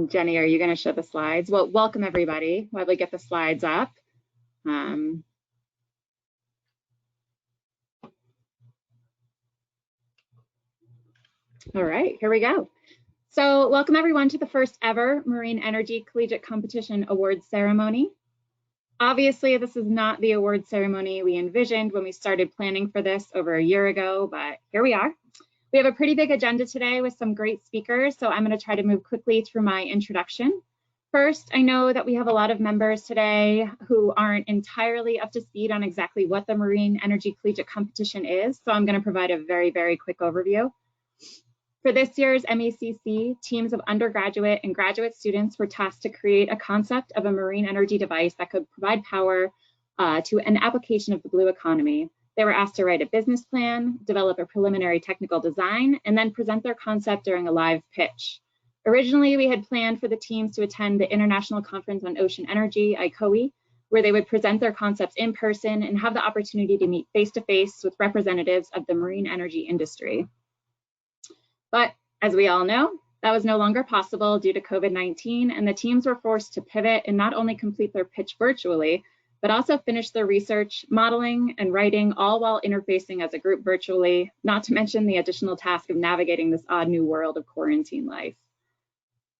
Jenny, are you going to show the slides? Well, welcome everybody while we get the slides up. All right, here we go. So welcome everyone to the first ever Marine Energy Collegiate Competition Awards ceremony. Obviously, this is not the award ceremony we envisioned when we started planning for this over a year ago, but here we are. We have a pretty big agenda today with some great speakers, so I'm going to try to move quickly through my introduction. First, I know that we have a lot of members today who aren't entirely up to speed on exactly what the Marine Energy Collegiate Competition is, so I'm going to provide a very, very quick overview. For this year's MACC, teams of undergraduate and graduate students were tasked to create a concept of a marine energy device that could provide power to an application of the blue economy. They were asked to write a business plan, develop a preliminary technical design, and then present their concept during a live pitch. Originally, we had planned for the teams to attend the International Conference on Ocean Energy, ICOE, where they would present their concepts in person and have the opportunity to meet face-to-face with representatives of the marine energy industry. But as we all know, that was no longer possible due to COVID-19, and the teams were forced to pivot and not only complete their pitch virtually, but also finish their research, modeling, and writing, all while interfacing as a group virtually, not to mention the additional task of navigating this odd new world of quarantine life.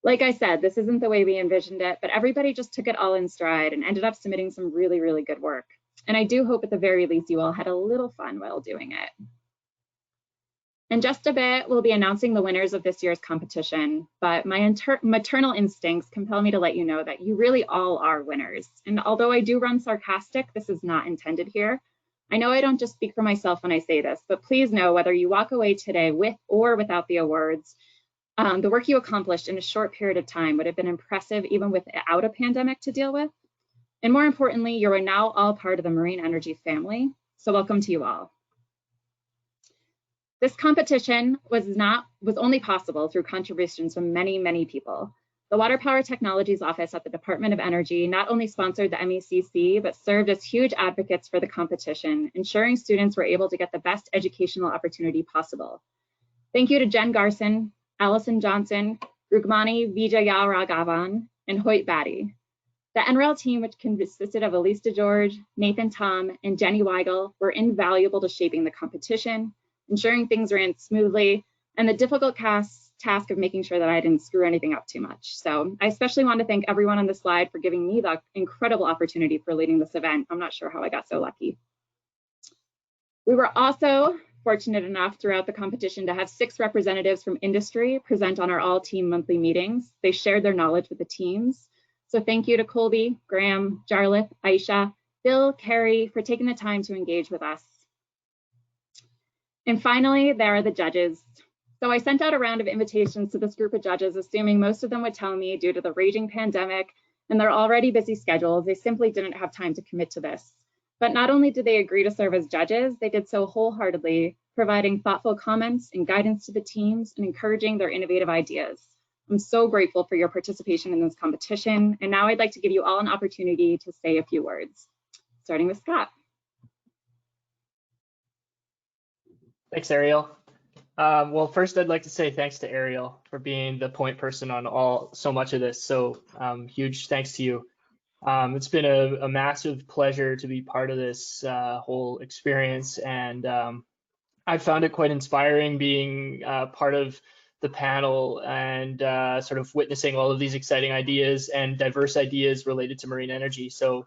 Like I said, this isn't the way we envisioned it, but everybody just took it all in stride and ended up submitting some really, really good work. And I do hope at the very least you all had a little fun while doing it. In just a bit, we'll be announcing the winners of this year's competition, but my maternal instincts compel me to let you know that you really all are winners. And although I do run sarcastic, this is not intended here. I know I don't just speak for myself when I say this, but please know whether you walk away today with or without the awards, the work you accomplished in a short period of time would have been impressive even without a pandemic to deal with. And more importantly, you are now all part of the Marine Energy family. So welcome to you all. This competition was only possible through contributions from many, many people. The Water Power Technologies Office at the Department of Energy not only sponsored the MECC, but served as huge advocates for the competition, ensuring students were able to get the best educational opportunity possible. Thank you to Jen Garson, Allison Johnson, Rugmani Vijayaraghavan, and Hoyt Batty. The NREL team, which consisted of Elise DeGeorge, Nathan Tom, and Jenny Weigel, were invaluable to shaping the competition, ensuring things ran smoothly, and the difficult task of making sure that I didn't screw anything up too much. So I especially want to thank everyone on the slide for giving me the incredible opportunity for leading this event. I'm not sure how I got so lucky. We were also fortunate enough throughout the competition to have 6 representatives from industry present on our all-team monthly meetings. They shared their knowledge with the teams. So thank you to Colby, Graham, Jarlath, Aisha, Bill, Carrie for taking the time to engage with us. And finally, there are the judges. So I sent out a round of invitations to this group of judges, assuming most of them would tell me due to the raging pandemic and their already busy schedules, they simply didn't have time to commit to this. But not only did they agree to serve as judges, they did so wholeheartedly, providing thoughtful comments and guidance to the teams and encouraging their innovative ideas. I'm so grateful for your participation in this competition. And now I'd like to give you all an opportunity to say a few words, starting with Scott. Thanks, Ariel. Well, first, I'd like to say thanks to Ariel for being the point person on so much of this. So huge thanks to you. It's been a massive pleasure to be part of this whole experience, and I found it quite inspiring being part of the panel and sort of witnessing all of these exciting ideas and diverse ideas related to marine energy. So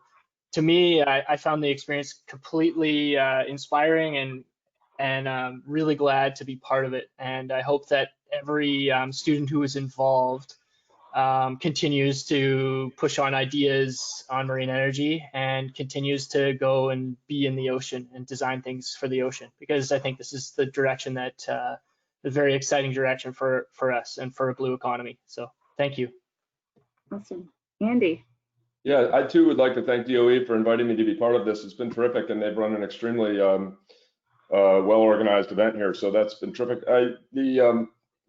to me, I found the experience completely inspiring and I'm really glad to be part of it. And I hope that every student who is involved continues to push on ideas on marine energy and continues to go and be in the ocean and design things for the ocean, because I think this is the direction that a very exciting direction for us and for a blue economy. So thank you. Awesome. Andy. Yeah, I too would like to thank DOE for inviting me to be part of this. It's been terrific, and they've run an extremely well-organized event here, so that's been terrific.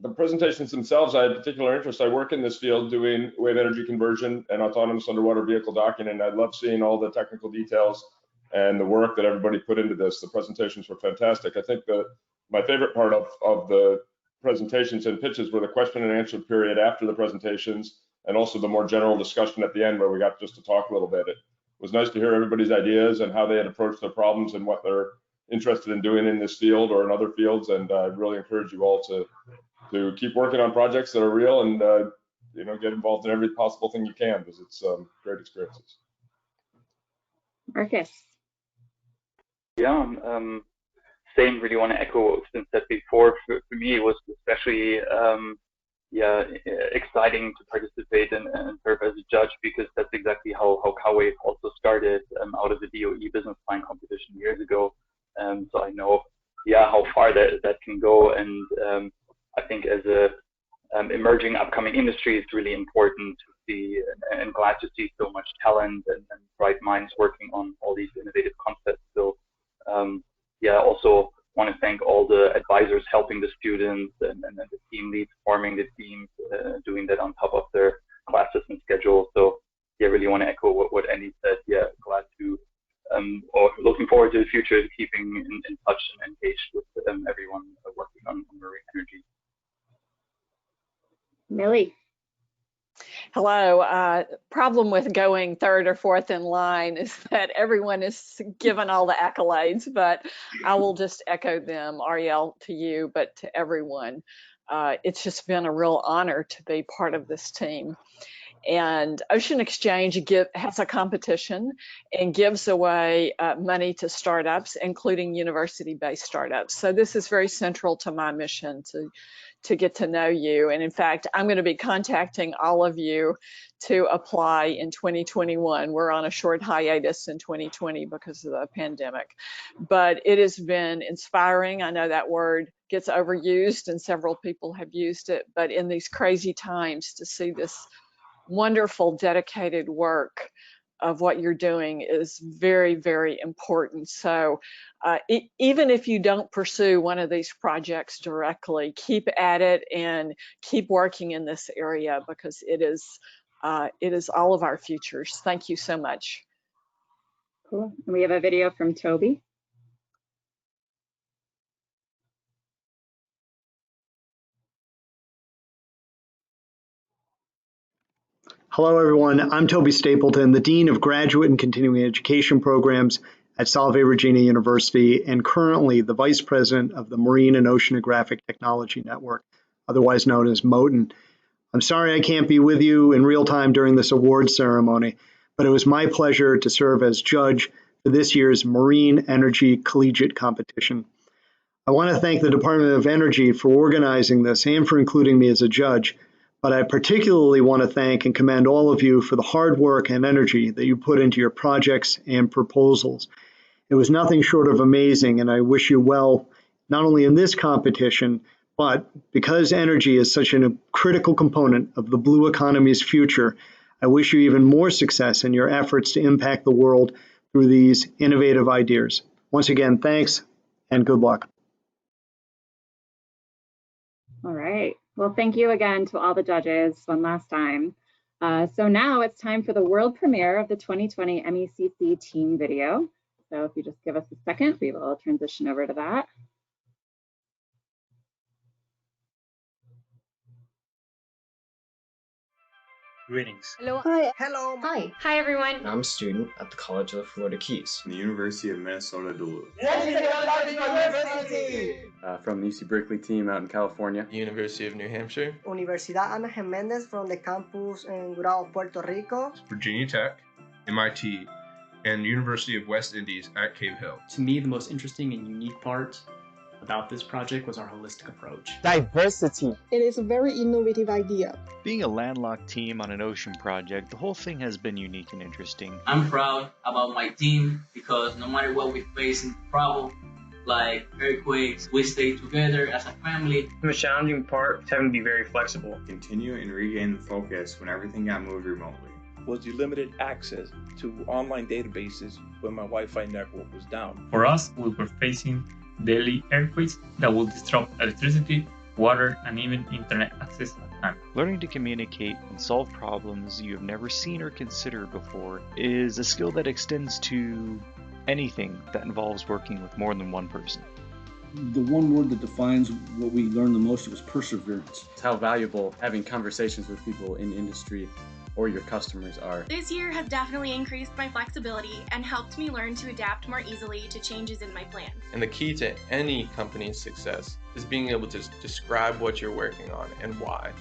The presentations themselves, I had particular interest. I work in this field doing wave energy conversion and autonomous underwater vehicle docking, and I love seeing all the technical details and the work that everybody put into this. The presentations were fantastic. I think my favorite part of the presentations and pitches were the question and answer period after the presentations, and also the more general discussion at the end where we got just to talk a little bit. It was nice to hear everybody's ideas and how they had approached their problems and what they're interested in doing in this field or in other fields. And I really encourage you all to keep working on projects that are real and get involved in every possible thing you can, because it's great experiences. Marcus. Yeah, same. Really want to echo what's been said before. For me, it was especially exciting to participate and serve as a judge, because that's exactly how CowWave also started out of the DOE business plan competition years ago. So I know how far that can go, and I think as a emerging upcoming industry, it's really important to see and glad to see so much talent and bright minds working on all these innovative concepts. So also want to thank all the advisors helping the students and the team leads forming the teams, doing that on top of their classes and schedule. So really want to echo what Andy said. Glad to or looking forward to the future, keeping in touch and engaged with everyone working on marine energy. Millie. Hello. Problem with going third or fourth in line is that everyone is given all the accolades, but I will just echo them, Ariel, to you, but to everyone. It's just been a real honor to be part of this team. And Ocean Exchange has a competition and gives away money to startups, including university-based startups. So this is very central to my mission to get to know you. And in fact, I'm going to be contacting all of you to apply in 2021. We're on a short hiatus in 2020 because of the pandemic. But it has been inspiring. I know that word gets overused and several people have used it, but in these crazy times, to see this wonderful, dedicated work of what you're doing is very, very important. So even if you don't pursue one of these projects directly, keep at it and keep working in this area, because it is all of our futures. Thank you so much. Cool. And we have a video from Toby. Hello, everyone. I'm Toby Stapleton, the Dean of Graduate and Continuing Education Programs at Salve Regina University, and currently the Vice President of the Marine and Oceanographic Technology Network, otherwise known as MOTN. I'm sorry I can't be with you in real time during this awards ceremony, but it was my pleasure to serve as judge for this year's Marine Energy Collegiate Competition. I want to thank the Department of Energy for organizing this and for including me as a judge. But I particularly want to thank and commend all of you for the hard work and energy that you put into your projects and proposals. It was nothing short of amazing, and I wish you well, not only in this competition, but because energy is such a critical component of the blue economy's future, I wish you even more success in your efforts to impact the world through these innovative ideas. Once again, thanks and good luck. All right. Well, thank you again to all the judges one last time. So now it's time for the world premiere of the 2020 MECC team video. So if you just give us a second, we will transition over to that. Greetings. Hello. Hi. Hello. Hi. Hi, everyone. I'm a student at the College of the Florida Keys. From the University of Minnesota Duluth. From the UC Berkeley team out in California. University of New Hampshire. Universidad Ana Jiménez from the campus in Gurao, Puerto Rico. Virginia Tech, MIT, and University of West Indies at Cave Hill. To me, the most interesting and unique part about this project was our holistic approach. Diversity. It is a very innovative idea. Being a landlocked team on an ocean project, the whole thing has been unique and interesting. I'm proud about my team because no matter what we face in travel, like earthquakes, we stay together as a family. The most challenging part is having to be very flexible. Continue and regain the focus when everything got moved remotely. Was the limited access to online databases when my Wi-Fi network was down. For us, we were facing daily earthquakes that will disrupt electricity, water, and even internet access at times. Learning to communicate and solve problems you have never seen or considered before is a skill that extends to anything that involves working with more than one person. The one word that defines what we learned the most was perseverance. It's how valuable having conversations with people in industry or your customers are. This year has definitely increased my flexibility and helped me learn to adapt more easily to changes in my plan. And the key to any company's success is being able to describe what you're working on and why.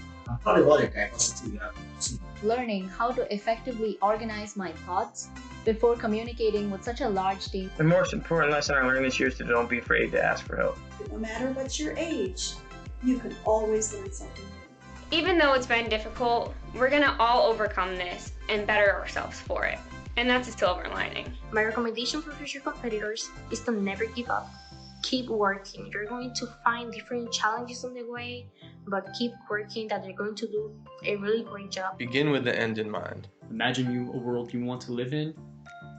Learning how to effectively organize my thoughts before communicating with such a large team. The most important lesson I learned this year is to don't be afraid to ask for help. No matter what your age, you can always learn something new. Even though it's been difficult, we're gonna all overcome this and better ourselves for it. And that's a silver lining. My recommendation for future competitors is to never give up. Keep working. You're going to find different challenges on the way, but keep working that you're going to do a really great job. Begin with the end in mind. Imagine a world you want to live in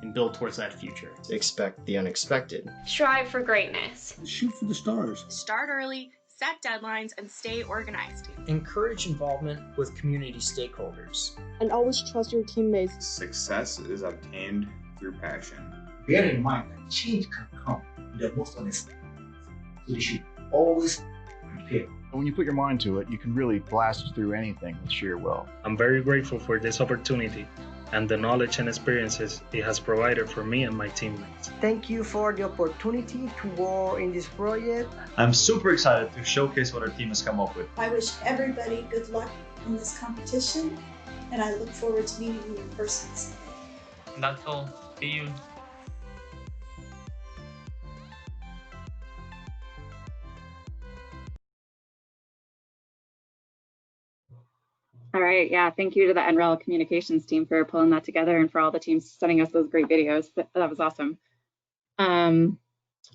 and build towards that future. Expect the unexpected. Strive for greatness. Shoot for the stars. Start early, set deadlines, and stay organized. Encourage involvement with community stakeholders. And always trust your teammates. Success is obtained through passion. Bear in mind that change can come in the most unexpected. So you should always prepare. When you put your mind to it, you can really blast through anything with sheer will. I'm very grateful for this opportunity and the knowledge and experiences it has provided for me and my teammates. Thank you for the opportunity to work in this project. I'm super excited to showcase what our team has come up with. I wish everybody good luck in this competition, and I look forward to meeting you in person someday. That's all. See you. All right, yeah, thank you to the NREL communications team for pulling that together and for all the teams sending us those great videos. That was awesome. All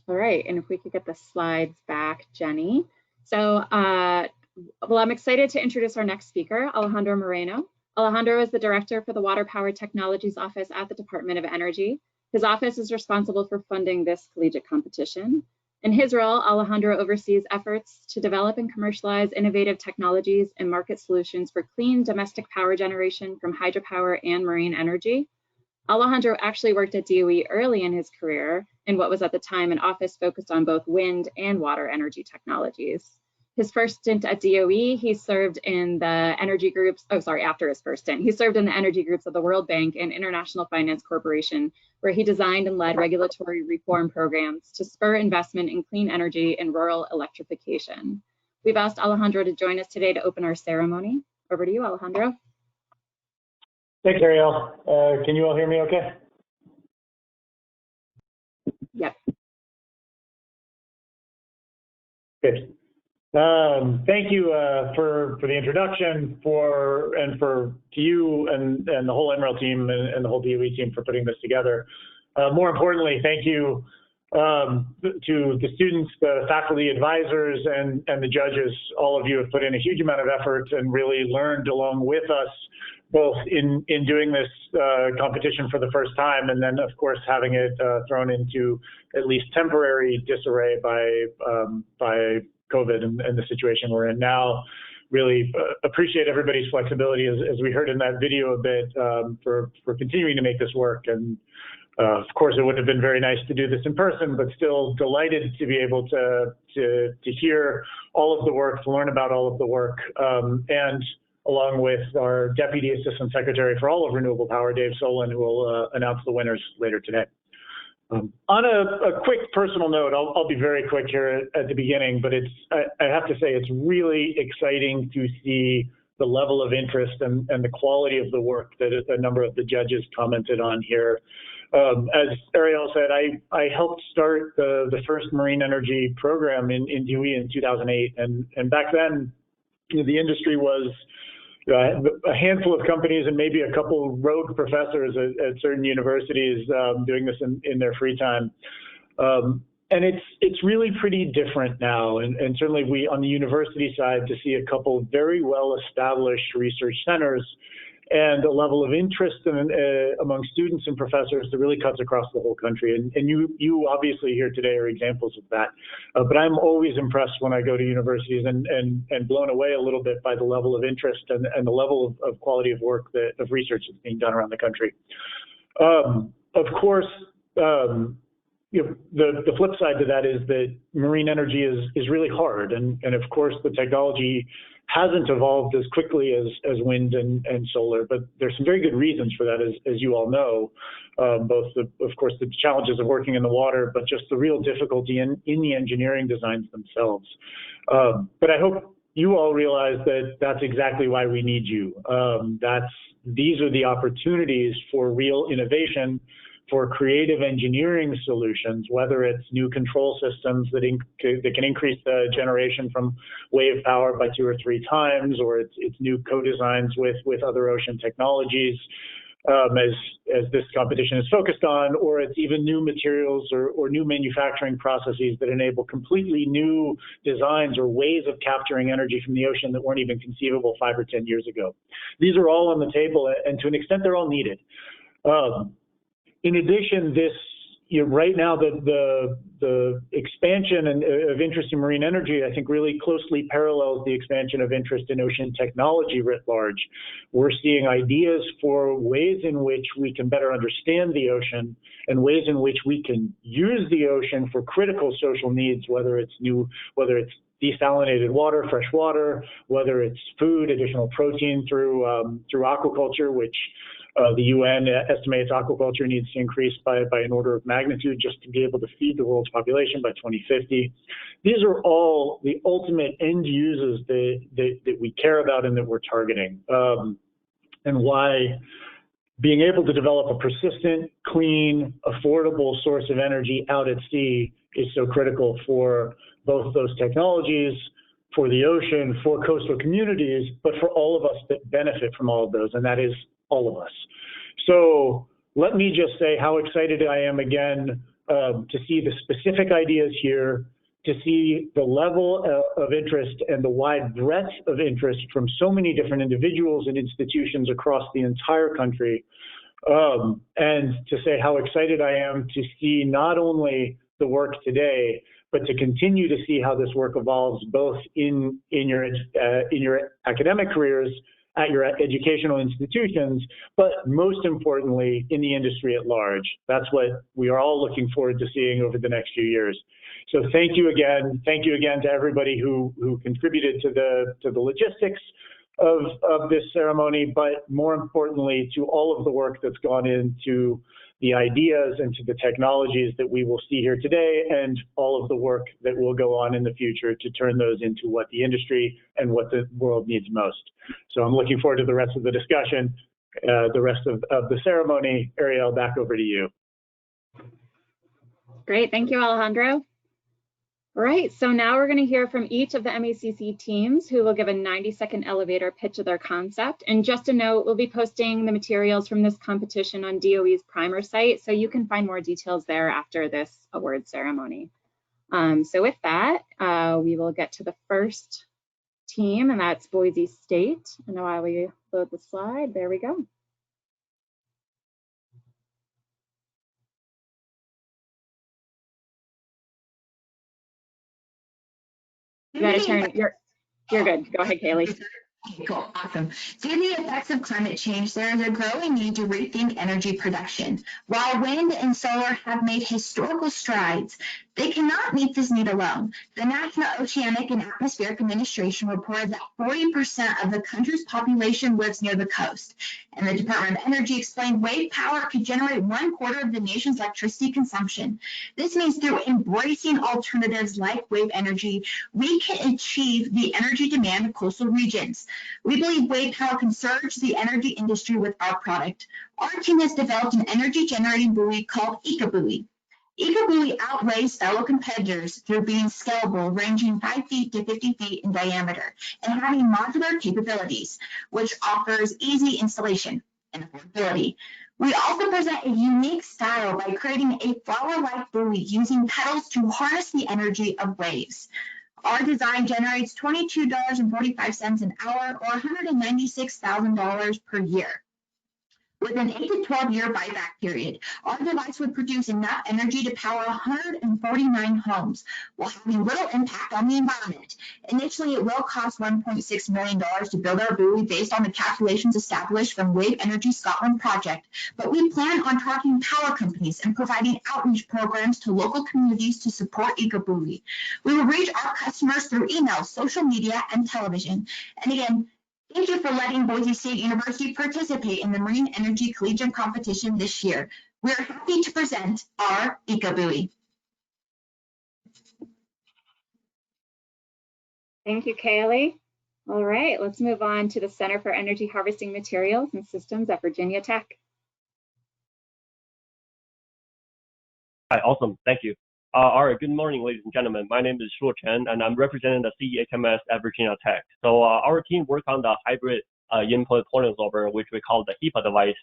right, and if we could get the slides back, Jenny. So, well, I'm excited to introduce our next speaker, Alejandro Moreno. Alejandro is the director for the Water Power Technologies Office at the Department of Energy. His office is responsible for funding this collegiate competition. In his role, Alejandro oversees efforts to develop and commercialize innovative technologies and market solutions for clean domestic power generation from hydropower and marine energy. Alejandro actually worked at DOE early in his career in what was at the time an office focused on both wind and water energy technologies. His first stint at DOE, he served in the energy groups, after his first stint, he served in the energy groups of the World Bank and International Finance Corporation, where he designed and led regulatory reform programs to spur investment in clean energy and rural electrification. We've asked Alejandro to join us today to open our ceremony. Over to you, Alejandro. Thanks, Ariel. Can you all hear me okay? Yep. Good. Thank you for the introduction, to you and the whole NREL team and the whole DOE team for putting this together. More importantly, thank you to the students, the faculty advisors, and the judges. All of you have put in a huge amount of effort and really learned along with us, both in doing this competition for the first time, and then of course having it thrown into at least temporary disarray by COVID and the situation we're in now. Really appreciate everybody's flexibility, as we heard in that video a bit, for continuing to make this work. And of course, it would have been very nice to do this in person, but still delighted to be able to hear all of the work, to learn about all of the work, and along with our Deputy Assistant Secretary for all of Renewable Power, Dave Solon, who will announce the winners later today. On a quick personal note, I'll be very quick here at the beginning, but I have to say it's really exciting to see the level of interest and the quality of the work that a number of the judges commented on here. As Ariel said, I helped start the first marine energy program in DOE in 2008, and back then, the industry was a handful of companies and maybe a couple rogue professors at certain universities doing this in their free time. And it's really pretty different now. And certainly we, on the university side, to see a couple very well-established research centers and a level of interest among students and professors that really cuts across the whole country. And you obviously here today are examples of that. But I'm always impressed when I go to universities and blown away a little bit by the level of interest and the level of quality of work, of research that's being done around the country. Of course, the flip side to that is that marine energy is really hard, and of course the technology hasn't evolved as quickly as wind and solar, but there's some very good reasons for that, as you all know, both of course the challenges of working in the water, but just the real difficulty in the engineering designs themselves. But I hope you all realize that that's exactly why we need you. These are the opportunities for real innovation, for creative engineering solutions, whether it's new control systems that can increase the generation from wave power by 2 or 3 times, or it's new co-designs with other ocean technologies, as this competition is focused on, or it's even new materials or new manufacturing processes that enable completely new designs or ways of capturing energy from the ocean that weren't even conceivable 5 or 10 years ago. These are all on the table, and to an extent, they're all needed. In addition, right now the expansion of interest in marine energy, I think, really closely parallels the expansion of interest in ocean technology writ large. We're seeing ideas for ways in which we can better understand the ocean and ways in which we can use the ocean for critical social needs, whether it's desalinated water, fresh water, whether it's food, additional protein through aquaculture, which the UN estimates aquaculture needs to increase by an order of magnitude just to be able to feed the world's population by 2050. These are all the ultimate end uses that we care about and that we're targeting, and why being able to develop a persistent, clean, affordable source of energy out at sea is so critical for both those technologies, for the ocean, for coastal communities, but for all of us that benefit from all of those, and that is all of us. So let me just say how excited I am again to see the specific ideas here, to see the level of interest and the wide breadth of interest from so many different individuals and institutions across the entire country, and to say how excited I am to see not only the work today, but to continue to see how this work evolves both in your academic careers, at your educational institutions, but most importantly, in the industry at large. That's what we are all looking forward to seeing over the next few years. So thank you again. Thank you again to everybody who contributed to the logistics of this ceremony, but more importantly, to all of the work that's gone into the ideas and to the technologies that we will see here today, and all of the work that will go on in the future to turn those into what the industry and what the world needs most. So I'm looking forward to the rest of the discussion, the rest of the ceremony. Ariel, back over to you. Great, thank you, Alejandro. All right, so now we're going to hear from each of the MECC teams who will give a 90-second elevator pitch of their concept. And just a note, we'll be posting the materials from this competition on DOE's Primer site, so you can find more details there after this award ceremony. So with that, we will get to the first team, and that's Boise State. And while we load the slide, there we go. You gotta turn, you're good. Go ahead, Kaylee. Okay, cool, awesome. Due to the effects of climate change, there is a growing need to rethink energy production. While wind and solar have made historical strides, they cannot meet this need alone. The National Oceanic and Atmospheric Administration reported that 40% of the country's population lives near the coast. And the Department of Energy explained wave power could generate 1/4 of the nation's electricity consumption. This means through embracing alternatives like wave energy, we can achieve the energy demand of coastal regions. We believe wave power can surge the energy industry with our product. Our team has developed an energy generating buoy called EcoBuoy. EcoBuoy outweighs fellow competitors through being scalable, ranging 5 feet to 50 feet in diameter, and having modular capabilities, which offers easy installation and affordability. We also present a unique style by creating a flower-like buoy using petals to harness the energy of waves. Our design generates $22.45 an hour, or $196,000 per year. With an 8 to 12 year buyback period, our device would produce enough energy to power 149 homes while having little impact on the environment. Initially, it will cost $1.6 million to build our buoy based on the calculations established from Wave Energy Scotland project, but we plan on targeting power companies and providing outreach programs to local communities to support EcoBuoy. We will reach our customers through email, social media, and television. And again, thank you for letting Boise State University participate in the Marine Energy Collegiate Competition this year. We are happy to present our EcoBuoy. Thank you, Kaylee. All right, let's move on to the Center for Energy Harvesting Materials and Systems at Virginia Tech. Hi, awesome, thank you. All right, good morning, ladies and gentlemen. My name is Shuo Chen, and I'm representing the CEHMS at Virginia Tech. So our team worked on the hybrid input pole absorber, which we call the HEPA device.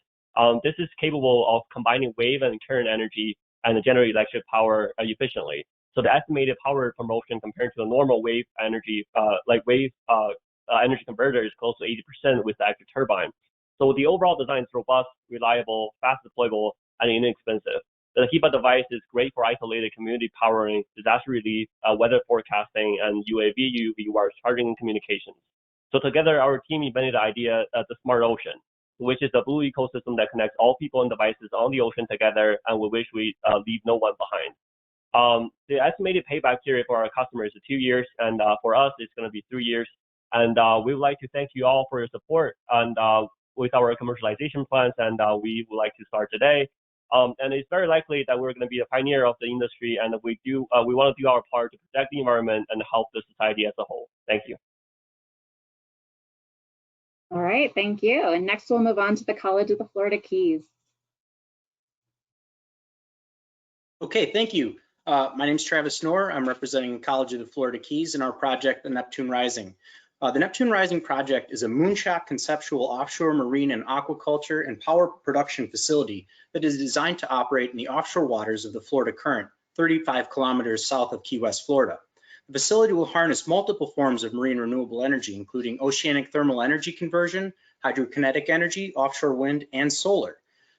This is capable of combining wave and current energy and generate electric power efficiently. So the estimated power promotion compared to the normal wave energy, energy converter is close to 80% with the active turbine. So the overall design is robust, reliable, fast deployable, and inexpensive. The HEPA device is great for isolated community powering, disaster relief, weather forecasting, and UAV, UV wire charging and communications. So together, our team invented the idea of the Smart Ocean, which is a blue ecosystem that connects all people and devices on the ocean together, and we wish we leave no one behind. The estimated payback period for our customers is 2 years, and for us, it's going to be 3 years. And we would like to thank you all for your support and with our commercialization plans, and we would like to start today. And it's very likely that we're going to be a pioneer of the industry, and we want to do our part to protect the environment and help the society as a whole. Thank you. All right, thank you. And next we'll move on to the College of the Florida Keys. Okay, thank you. My name is Travis Knorr. I'm representing College of the Florida Keys in our project, the Neptune Rising. The Neptune Rising project is a moonshot conceptual offshore marine and aquaculture and power production facility that is designed to operate in the offshore waters of the Florida Current, 35 kilometers south of Key West, Florida. The facility will harness multiple forms of marine renewable energy, including oceanic thermal energy conversion, hydrokinetic energy, offshore wind, and solar.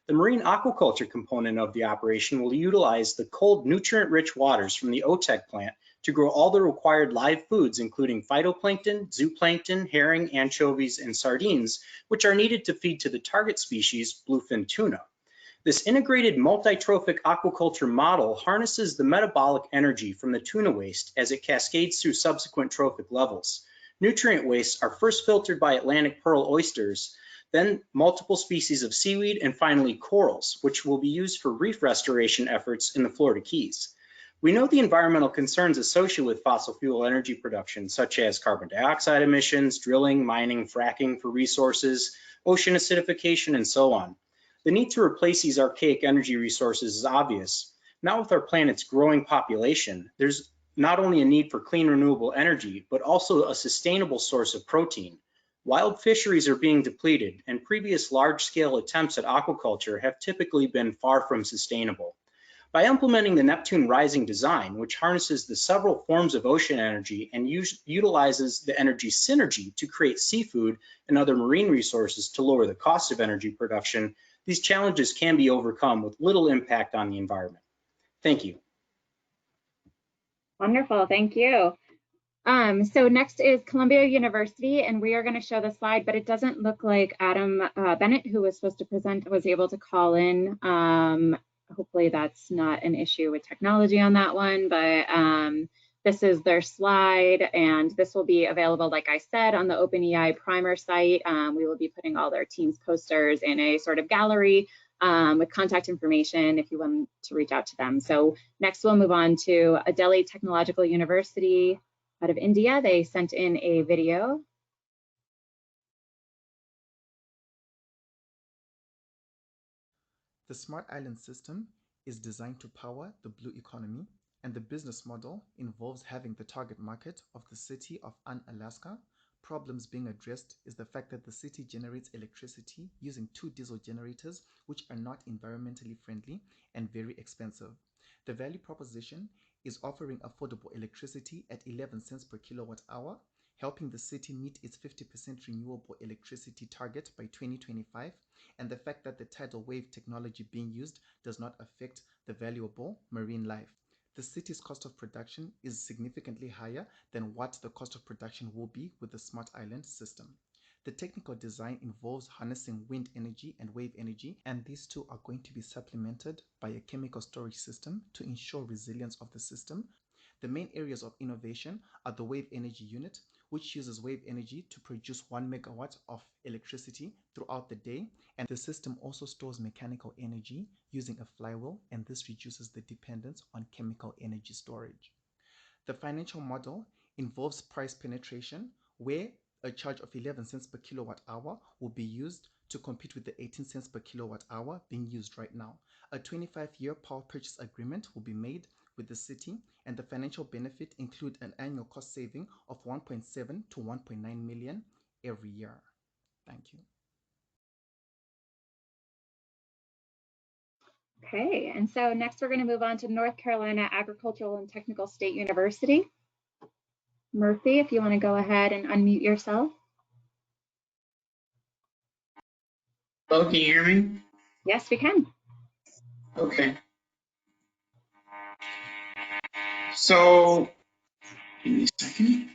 The marine aquaculture component of the operation will utilize the cold, nutrient-rich waters from the OTEC plant to grow all the required live foods, including phytoplankton, zooplankton, herring, anchovies, and sardines, which are needed to feed to the target species, bluefin tuna. This integrated multi-trophic aquaculture model harnesses the metabolic energy from the tuna waste as it cascades through subsequent trophic levels. Nutrient wastes are first filtered by Atlantic pearl oysters, then multiple species of seaweed, and finally corals, which will be used for reef restoration efforts in the Florida Keys. We know the environmental concerns associated with fossil fuel energy production, such as carbon dioxide emissions, drilling, mining, fracking for resources, ocean acidification, and so on. The need to replace these archaic energy resources is obvious. Now with our planet's growing population, there's not only a need for clean renewable energy, but also a sustainable source of protein. Wild fisheries are being depleted, and previous large-scale attempts at aquaculture have typically been far from sustainable. By implementing the Neptune Rising design, which harnesses the several forms of ocean energy and utilizes the energy synergy to create seafood and other marine resources to lower the cost of energy production, these challenges can be overcome with little impact on the environment. Thank you. Wonderful, thank you. So next is Columbia University, and we are going to show the slide, but it doesn't look like Adam Bennett, who was supposed to present, was able to call in. Hopefully that's not an issue with technology on that one, but this is their slide, and this will be available, like I said, on the OpenEI Primer site. We will be putting all their team's posters in a sort of gallery with contact information if you want to reach out to them. So next we'll move on to Delhi Technological University out of India. They sent in a video. The Smart Island system is designed to power the blue economy, and the business model involves having the target market of the city of Alaska. Problems being addressed is the fact that the city generates electricity using 2 diesel generators, which are not environmentally friendly and very expensive. The value proposition is offering affordable electricity at 11 cents per kilowatt hour, helping the city meet its 50% renewable electricity target by 2025, and the fact that the tidal wave technology being used does not affect the valuable marine life. The city's cost of production is significantly higher than what the cost of production will be with the Smart Island system. The technical design involves harnessing wind energy and wave energy, and these two are going to be supplemented by a chemical storage system to ensure resilience of the system. The main areas of innovation are the wave energy unit, which uses wave energy to produce 1 megawatt of electricity throughout the day, and the system also stores mechanical energy using a flywheel, and this reduces the dependence on chemical energy storage. The financial model involves price penetration, where a charge of 11 cents per kilowatt hour will be used to compete with the 18 cents per kilowatt hour being used right now. A 25-year power purchase agreement will be made with the city, and the financial benefit include an annual cost saving of 1.7 to 1.9 million every year. Thank you. Okay, and so next we're going to move on to North Carolina Agricultural and Technical State University. Murphy, if you want to go ahead and unmute yourself. Hello, can you hear me? Yes, we can. Okay. So, give me a second.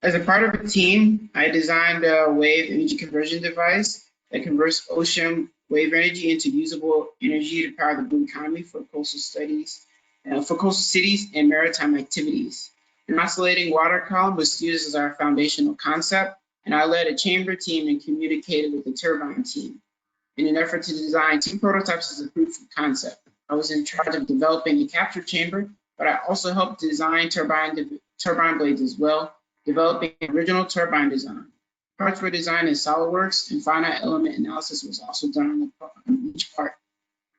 As a part of a team, I designed a wave energy conversion device that converts ocean wave energy into usable energy to power the blue economy for coastal cities and maritime activities. An oscillating water column was used as our foundational concept, and I led a chamber team and communicated with the turbine team in an effort to design 2 prototypes as a proof of concept. I was in charge of developing the capture chamber, but I also helped design turbine blades as well, developing original turbine design. Parts were designed in SolidWorks, and finite element analysis was also done on each part.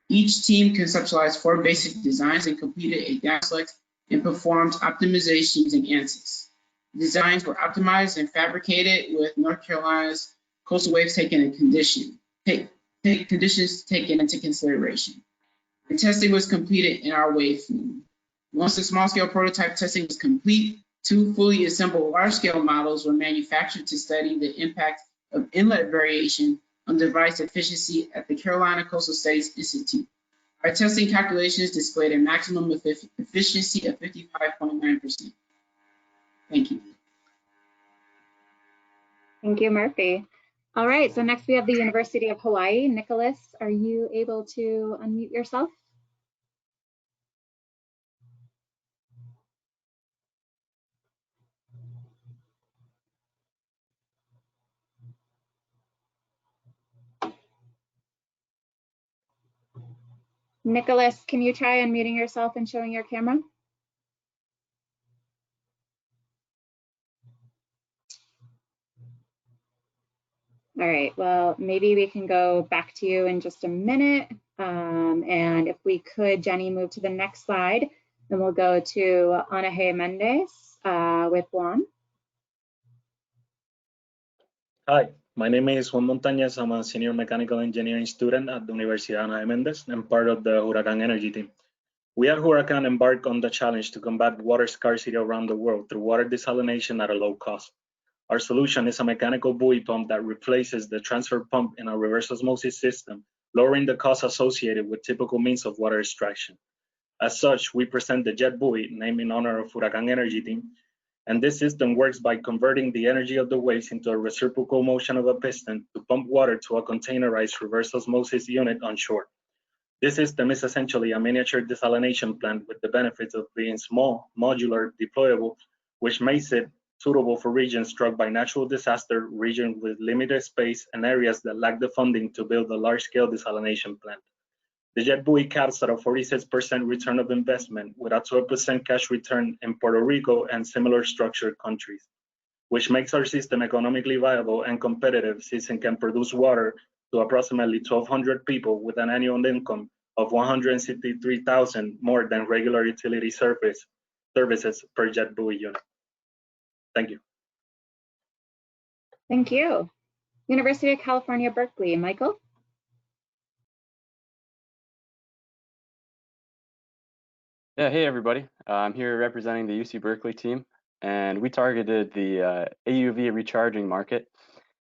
Each team conceptualized 4 basic designs and completed a down select and performed optimization using ANSYS. Designs were optimized and fabricated with North Carolina's coastal waves conditions taken into consideration. The testing was completed in our wave flume. Once the small-scale prototype testing was complete, 2 fully assembled large-scale models were manufactured to study the impact of inlet variation on device efficiency at the Carolina Coastal Studies Institute. Our testing calculations displayed a maximum efficiency of 55.9%. Thank you. Thank you, Murphy. All right, so next we have the University of Hawaii. Nicholas, are you able to unmute yourself? Nicholas, can you try unmuting yourself and showing your camera? All right, well, maybe we can go back to you in just a minute. And if we could, Jenny, move to the next slide, and we'll go to Anahe Mendez with Juan. Hi, my name is Juan Montañez. I'm a senior mechanical engineering student at the Universidad Ana Mendes and part of the Huracan Energy team. We at Huracan embarked on the challenge to combat water scarcity around the world through water desalination at a low cost. Our solution is a mechanical buoy pump that replaces the transfer pump in a reverse osmosis system, lowering the cost associated with typical means of water extraction. As such, we present the jet buoy, named in honor of Huracan Energy team, and this system works by converting the energy of the waves into a reciprocal motion of a piston to pump water to a containerized reverse osmosis unit on shore. This system is essentially a miniature desalination plant with the benefits of being small, modular, deployable, which makes it suitable for regions struck by natural disaster, regions with limited space, and areas that lack the funding to build a large-scale desalination plant. The jet buoy caps at a 46% return of investment with a 12% cash return in Puerto Rico and similar structured countries, which makes our system economically viable and competitive since it can produce water to approximately 1,200 people with an annual income of $163,000 more than regular utility services per jet buoy unit. Thank you. Thank you. University of California, Berkeley, Michael. Yeah, hey everybody. I'm here representing the UC Berkeley team. and we targeted the AUV recharging market.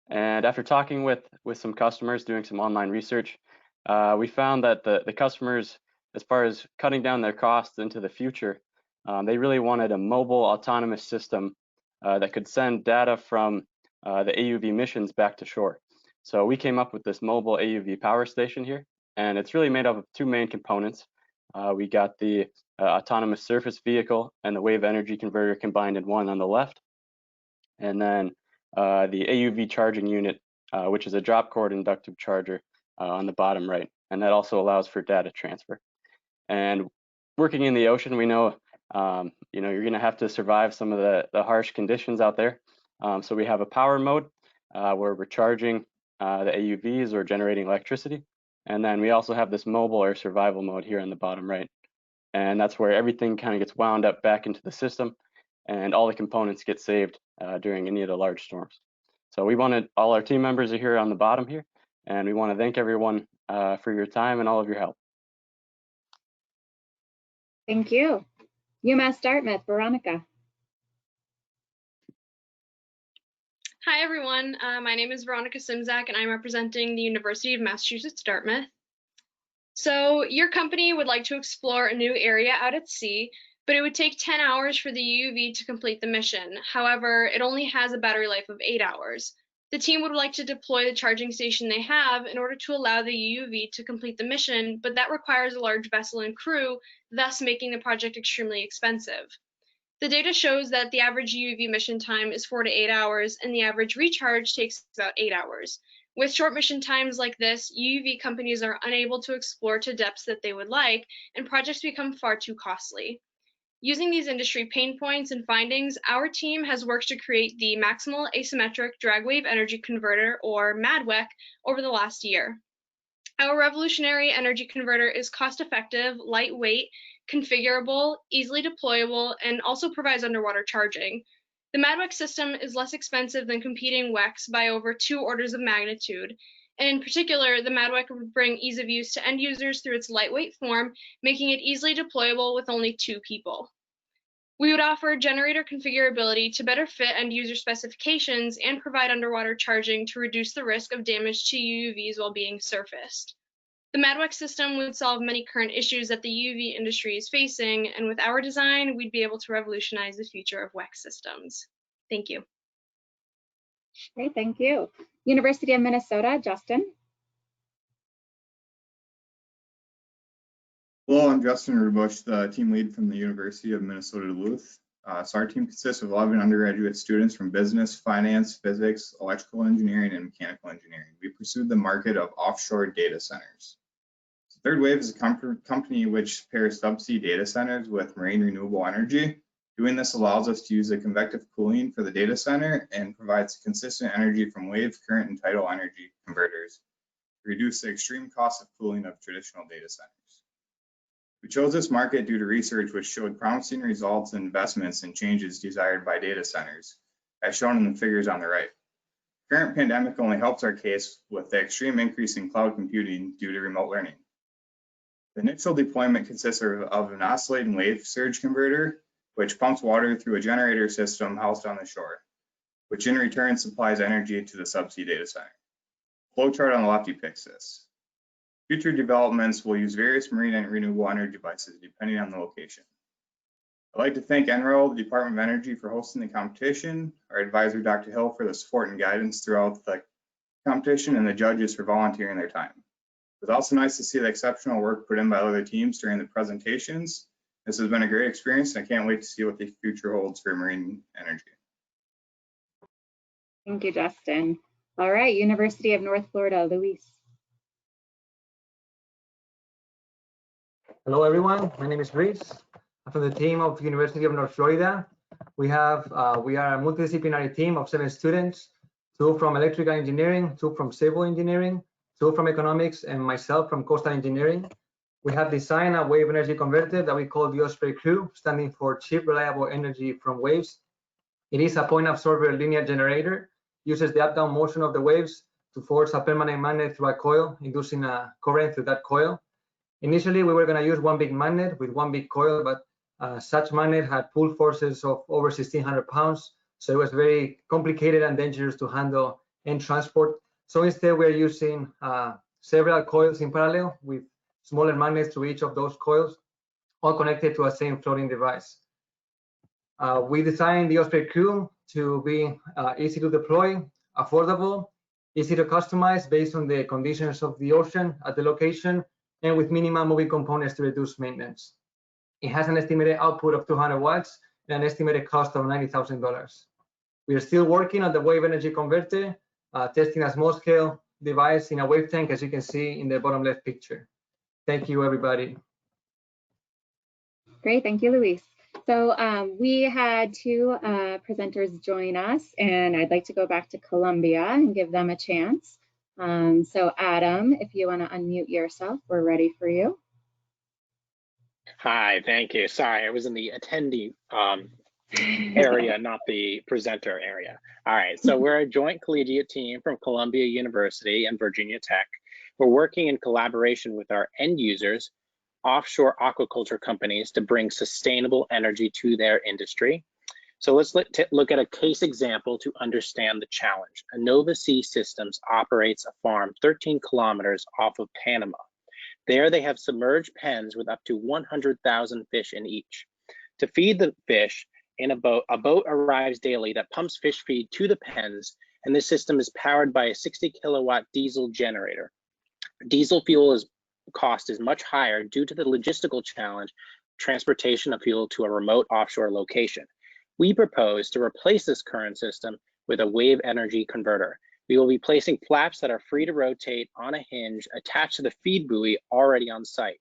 And after talking with some customers, doing some online research, we found that the customers, as far as cutting down their costs into the future, they really wanted a mobile autonomous system that could send data from the AUV missions back to shore. So we came up with this mobile AUV power station here, and it's really made up of two main components. We got the autonomous surface vehicle and the wave energy converter combined in one on the left, and then the AUV charging unit, which is a drop cord inductive charger on the bottom right, and that also allows for data transfer. And working in the ocean, we know you're going to have to survive some of the harsh conditions out there. So we have a power mode where we're charging the AUVs or generating electricity, and then we also have this mobile or survival mode here on the bottom right, and that's where everything kind of gets wound up back into the system, and all the components get saved during any of the large storms. So we wanted all our team members are here on the bottom here, and we want to thank everyone for your time and all of your help. Thank you. UMass Dartmouth, Veronica. Hi, everyone. My name is Veronica Simzak, and I'm representing the University of Massachusetts, Dartmouth. So your company would like to explore a new area out at sea, but it would take 10 hours for the UUV to complete the mission. However, it only has a battery life of 8 hours. The team would like to deploy the charging station they have in order to allow the UUV to complete the mission, but that requires a large vessel and crew, thus making the project extremely expensive. The data shows that the average UUV mission time is 4 to 8 hours, and the average recharge takes about 8 hours. With short mission times like this, UUV companies are unable to explore to depths that they would like, and projects become far too costly. Using these industry pain points and findings, our team has worked to create the Maximal Asymmetric Drag Wave Energy Converter, or MADWEC, over the last year. Our revolutionary energy converter is cost-effective, lightweight, configurable, easily deployable, and also provides underwater charging. The MADWEC system is less expensive than competing WECs by over 2 orders of magnitude. And in particular, the MADWEC would bring ease of use to end users through its lightweight form, making it easily deployable with only 2 people. We would offer generator configurability to better fit end user specifications and provide underwater charging to reduce the risk of damage to UUVs while being surfaced. The MADWEC system would solve many current issues that the UUV industry is facing, and with our design, we'd be able to revolutionize the future of WEC systems. Thank you. Great, thank you. University of Minnesota, Justin. Hello, I'm Justin Rubush, the team lead from the University of Minnesota Duluth. So our team consists of 11 undergraduate students from business, finance, physics, electrical engineering, and mechanical engineering. We pursued the market of offshore data centers. So Third Wave is a company which pairs subsea data centers with marine renewable energy. Doing this allows us to use a convective cooling for the data center and provides consistent energy from wave, current, and tidal energy converters to reduce the extreme cost of cooling of traditional data centers. We chose this market due to research which showed promising results and investments and changes desired by data centers, as shown in the figures on the right. Current pandemic only helps our case with the extreme increase in cloud computing due to remote learning. The initial deployment consists of an oscillating wave surge converter, which pumps water through a generator system housed on the shore, which in return supplies energy to the subsea data center. Flowchart on the left depicts this. Future developments will use various marine and renewable energy devices depending on the location. I'd like to thank NREL, the Department of Energy, for hosting the competition, our advisor, Dr. Hill, for the support and guidance throughout the competition, and the judges for volunteering their time. It was also nice to see the exceptional work put in by other teams during the presentations. This has been a great experience, and I can't wait to see what the future holds for marine energy. Thank you, Justin. All right, University of North Florida, Luis. Hello, everyone. My name is Luis. I'm from the team of University of North Florida. We are a multidisciplinary team of 7 students, 2 from electrical engineering, 2 from civil engineering, 2 from economics, and myself from coastal engineering. We have designed a wave energy converter that we call the Osprey Crew, standing for cheap, reliable energy from waves. It is a point absorber linear generator, uses the up-down motion of the waves to force a permanent magnet through a coil, inducing a current through that coil. Initially, we were going to use one big magnet with one big coil, but Such magnet had pull forces of over 1,600 pounds, so it was very complicated and dangerous to handle and transport. So instead, we're using several coils in parallel with smaller magnets to each of those coils, all connected to a same floating device. We designed the Osprey Crew to be easy to deploy, affordable, easy to customize based on the conditions of the ocean at the location, and with minimum moving components to reduce maintenance. It has an estimated output of 200 watts and an estimated cost of $90,000. We are still working on the wave energy converter, testing a small scale device in a wave tank, as you can see in the bottom left picture. Thank you, everybody. Great, thank you, Luis. So we had two presenters join us, and I'd like to go back to Colombia and give them a chance. So Adam, if you want to unmute yourself, we're ready for you. Hi, thank you. Sorry, I was in the attendee area, not the presenter area. All right, so we're a joint collegiate team from Columbia University and Virginia Tech. We're working in collaboration with our end users, offshore aquaculture companies, to bring sustainable energy to their industry. So let's look at a case example to understand the challenge. Nova Sea Systems operates a farm 13 kilometers off of Panama. There they have submerged pens with up to 100,000 fish in each. To feed the fish in a boat arrives daily that pumps fish feed to the pens, and this system is powered by a 60 kilowatt diesel generator. Diesel fuel cost is much higher due to the logistical challenge, transportation of fuel to a remote offshore location. We propose to replace this current system with a wave energy converter. We will be placing flaps that are free to rotate on a hinge attached to the feed buoy already on site.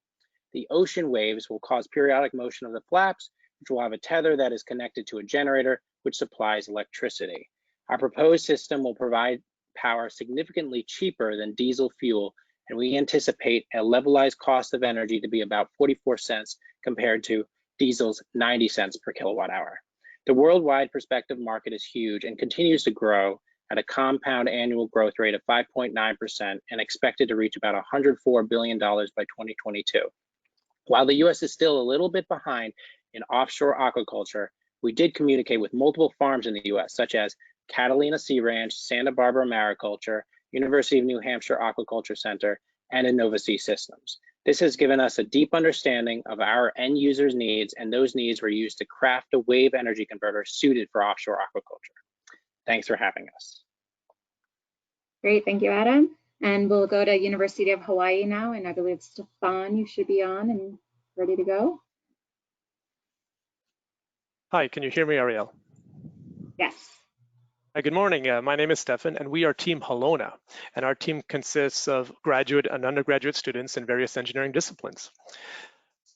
The ocean waves will cause periodic motion of the flaps, which will have a tether that is connected to a generator, which supplies electricity. Our proposed system will provide power significantly cheaper than diesel fuel, and we anticipate a levelized cost of energy to be about 44 cents compared to diesel's 90 cents per kilowatt hour. The worldwide prospective market is huge and continues to grow at a compound annual growth rate of 5.9% and expected to reach about $104 billion by 2022. While the US is still a little bit behind in offshore aquaculture, we did communicate with multiple farms in the US, such as Catalina Sea Ranch, Santa Barbara Mariculture, University of New Hampshire Aquaculture Center, and Nova Sea Systems. This has given us a deep understanding of our end users' needs, and those needs were used to craft a wave energy converter suited for offshore aquaculture. Thanks for having us. Great, thank you, Adam. And we'll go to University of Hawaii now, and I believe Stefan, you should be on and ready to go. Hi, can you hear me, Ariel? Yes. Hi, good morning. My name is Stefan, and we are Team Halona, and our team consists of graduate and undergraduate students in various engineering disciplines.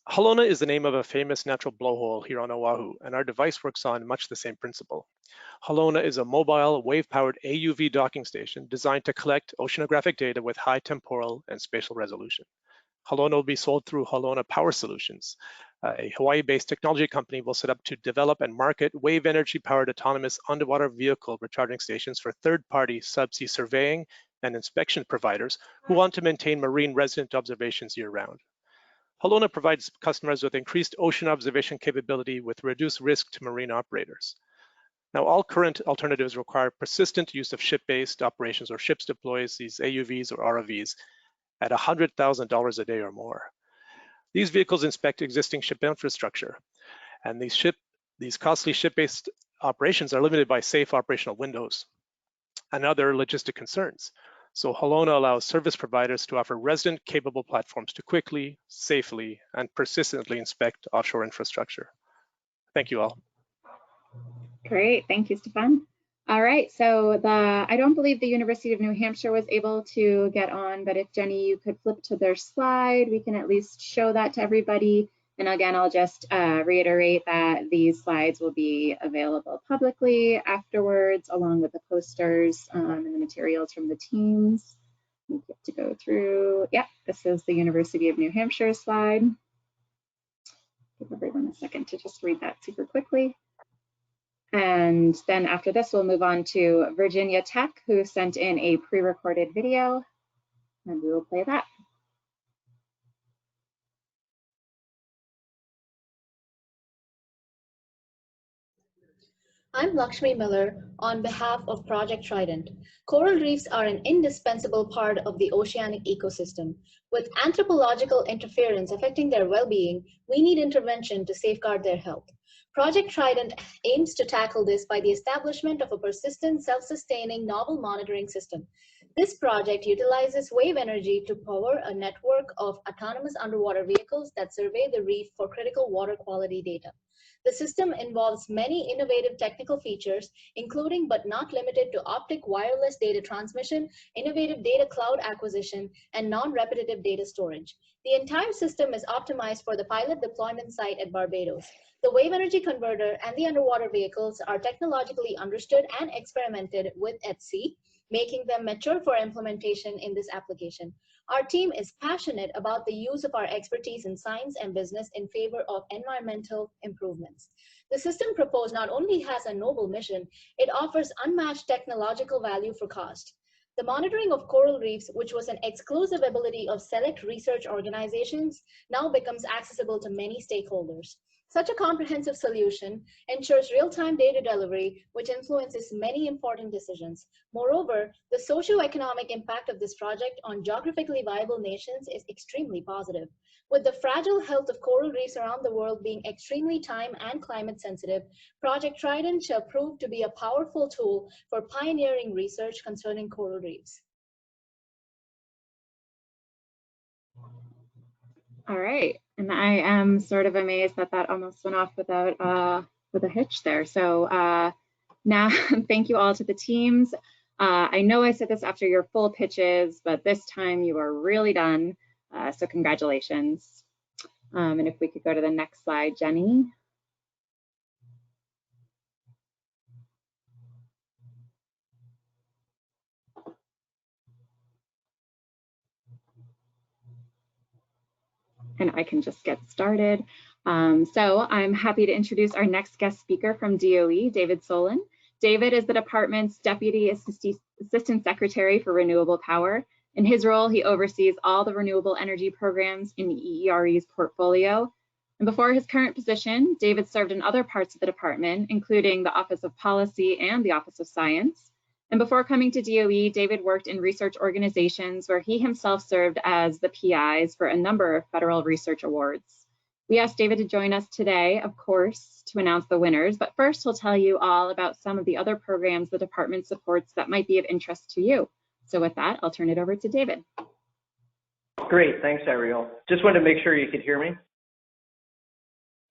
Halona is the name of a famous natural blowhole here on Oahu, and our device works on much the same principle. Halona is a mobile, wave-powered AUV docking station designed to collect oceanographic data with high temporal and spatial resolution. Halona will be sold through Halona Power Solutions. A Hawaii-based technology company will set up to develop and market wave energy-powered autonomous underwater vehicle recharging stations for third-party subsea surveying and inspection providers who want to maintain marine resident observations year-round. Halona provides customers with increased ocean observation capability with reduced risk to marine operators. Now, all current alternatives require persistent use of ship-based operations, or ships deploys these AUVs or ROVs at $100,000 a day or more. These vehicles inspect existing ship infrastructure, and these costly ship-based operations are limited by safe operational windows and other logistic concerns. So Halona allows service providers to offer resident-capable platforms to quickly, safely, and persistently inspect offshore infrastructure. Thank you all. Great, thank you, Stefan. All right, so I don't believe the University of New Hampshire was able to get on, but if Jenny, you could flip to their slide, we can at least show that to everybody. And again, I'll just reiterate that these slides will be available publicly afterwards, along with the posters and the materials from the teams. We get to go through. Yeah, this is the University of New Hampshire slide. Give everyone a second to just read that super quickly. And then after this, we'll move on to Virginia Tech, who sent in a pre-recorded video, and we will play that. I'm Lakshmi Miller on behalf of Project Trident. Coral reefs are an indispensable part of the oceanic ecosystem. With anthropological interference affecting their well-being, we need intervention to safeguard their health. Project Trident aims to tackle this by the establishment of a persistent, self-sustaining novel monitoring system. This project utilizes wave energy to power a network of autonomous underwater vehicles that survey the reef for critical water quality data. The system involves many innovative technical features, including but not limited to optic wireless data transmission, innovative data cloud acquisition, and non-repetitive data storage. The entire system is optimized for the pilot deployment site at Barbados. The wave energy converter and the underwater vehicles are technologically understood and experimented with at sea, making them mature for implementation in this application. Our team is passionate about the use of our expertise in science and business in favor of environmental improvements. The system proposed not only has a noble mission, it offers unmatched technological value for cost. The monitoring of coral reefs, which was an exclusive ability of select research organizations, now becomes accessible to many stakeholders. Such a comprehensive solution ensures real-time data delivery, which influences many important decisions. Moreover, the socio-economic impact of this project on geographically viable nations is extremely positive. With the fragile health of coral reefs around the world being extremely time and climate sensitive, Project Trident shall prove to be a powerful tool for pioneering research concerning coral reefs. All right, and I am sort of amazed that that almost went off without with a hitch there. So now, thank you all to the teams. I know I said this after your full pitches, but this time you are really done. So congratulations. And if we could go to the next slide, Jenny. And I can just get started. So I'm happy to introduce our next guest speaker from DOE, David Solon. David is the department's Deputy Assistant Secretary for Renewable Power. In his role, he oversees all the renewable energy programs in the EERE's portfolio. And before his current position, David served in other parts of the department, including the Office of Policy and the Office of Science. And before coming to DOE, David worked in research organizations where he himself served as the PIs for a number of federal research awards. We asked David to join us today, of course, to announce the winners, but first he'll tell you all about some of the other programs the department supports that might be of interest to you. So with that, I'll turn it over to David. Great, thanks, Ariel. Just wanted to make sure you could hear me.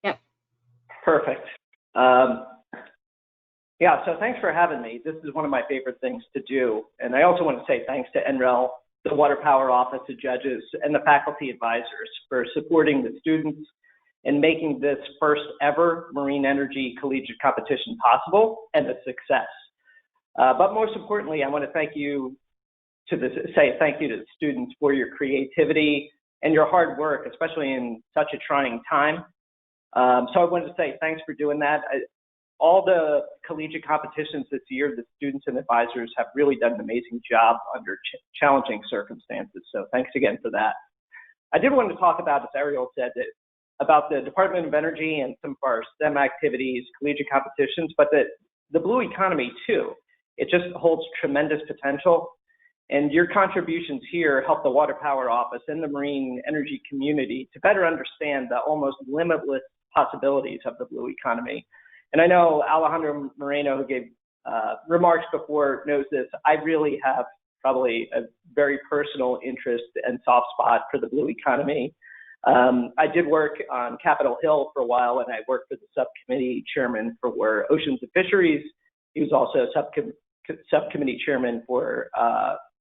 Yep. Perfect. Yeah, so thanks for having me. This is one of my favorite things to do. And I also want to say thanks to NREL, the Water Power Office of Judges, and the faculty advisors for supporting the students and making this first ever Marine Energy Collegiate Competition possible and a success. But most importantly, I want to say thank you to the students for your creativity and your hard work, especially in such a trying time. So I wanted to say thanks for doing that. All the collegiate competitions this year, the students and advisors have really done an amazing job under challenging circumstances. So thanks again for that. I did want to talk about, as Ariel said, about the Department of Energy and some of our STEM activities, collegiate competitions, but the blue economy too. It just holds tremendous potential. And your contributions here help the Water Power Office and the marine energy community to better understand the almost limitless possibilities of the blue economy. And I know Alejandro Moreno, who gave remarks before, knows this. I really have probably a very personal interest and soft spot for the blue economy. I did work on Capitol Hill for a while, and I worked for the subcommittee chairman for Oceans and Fisheries. He was also subcommittee chairman for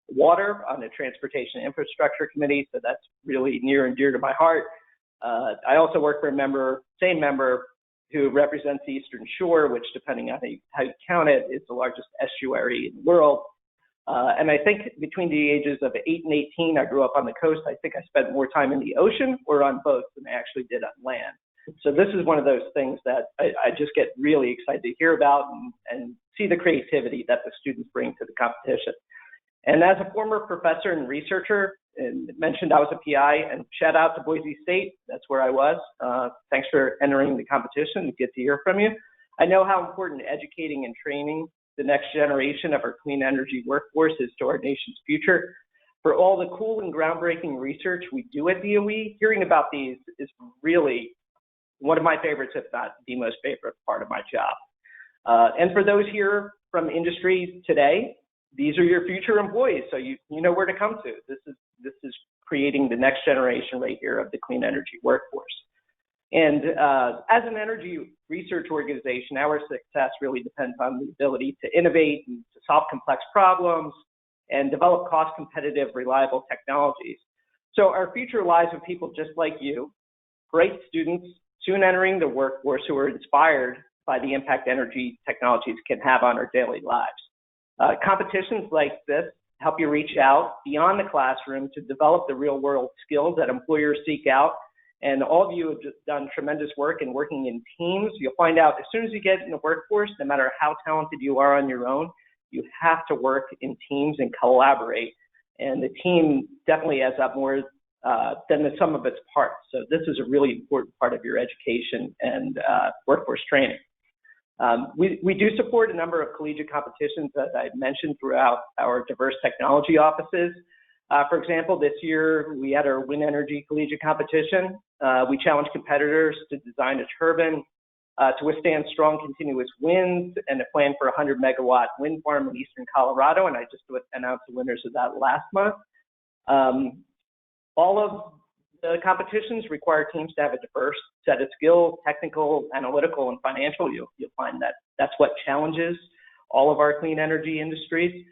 water on the Transportation Infrastructure Committee, so that's really near and dear to my heart. I also work for same member who represents the Eastern Shore, which, depending on how you count it, is the largest estuary in the world. And I think between the ages of 8 and 18, I grew up on the coast. I think I spent more time in the ocean or on boats than I actually did on land. So this is one of those things that I just get really excited to hear about and see the creativity that the students bring to the competition. And as a former professor and researcher, and mentioned I was a PI, and shout out to Boise State, that's where I was. Thanks for entering the competition, good to hear from you. I know how important educating and training the next generation of our clean energy workforce is to our nation's future. For all the cool and groundbreaking research we do at DOE, hearing about these is really one of my favorites, if not the most favorite part of my job. And for those here from industry today, these are your future employees, so you know where to come to. This is creating the next generation right here of the clean energy workforce. And as an energy research organization, our success really depends on the ability to innovate and to solve complex problems and develop cost-competitive, reliable technologies. So our future lies with people just like you, great students soon entering the workforce who are inspired by the impact energy technologies can have on our daily lives. Competitions like this help you reach out beyond the classroom to develop the real-world skills that employers seek out. And all of you have just done tremendous work in working in teams. You'll find out as soon as you get in the workforce, no matter how talented you are on your own, you have to work in teams and collaborate. And the team definitely adds up more than the sum of its parts. So this is a really important part of your education and workforce training. We do support a number of collegiate competitions, as I mentioned, throughout our diverse technology offices. For example, this year we had our Wind Energy Collegiate Competition. We challenged competitors to design a turbine to withstand strong continuous winds and a plan for a 100-megawatt wind farm in eastern Colorado, and I just announced the winners of that last month. All of the competitions require teams to have a diverse set of skills, technical, analytical, and financial. You'll find that that's what challenges all of our clean energy industries.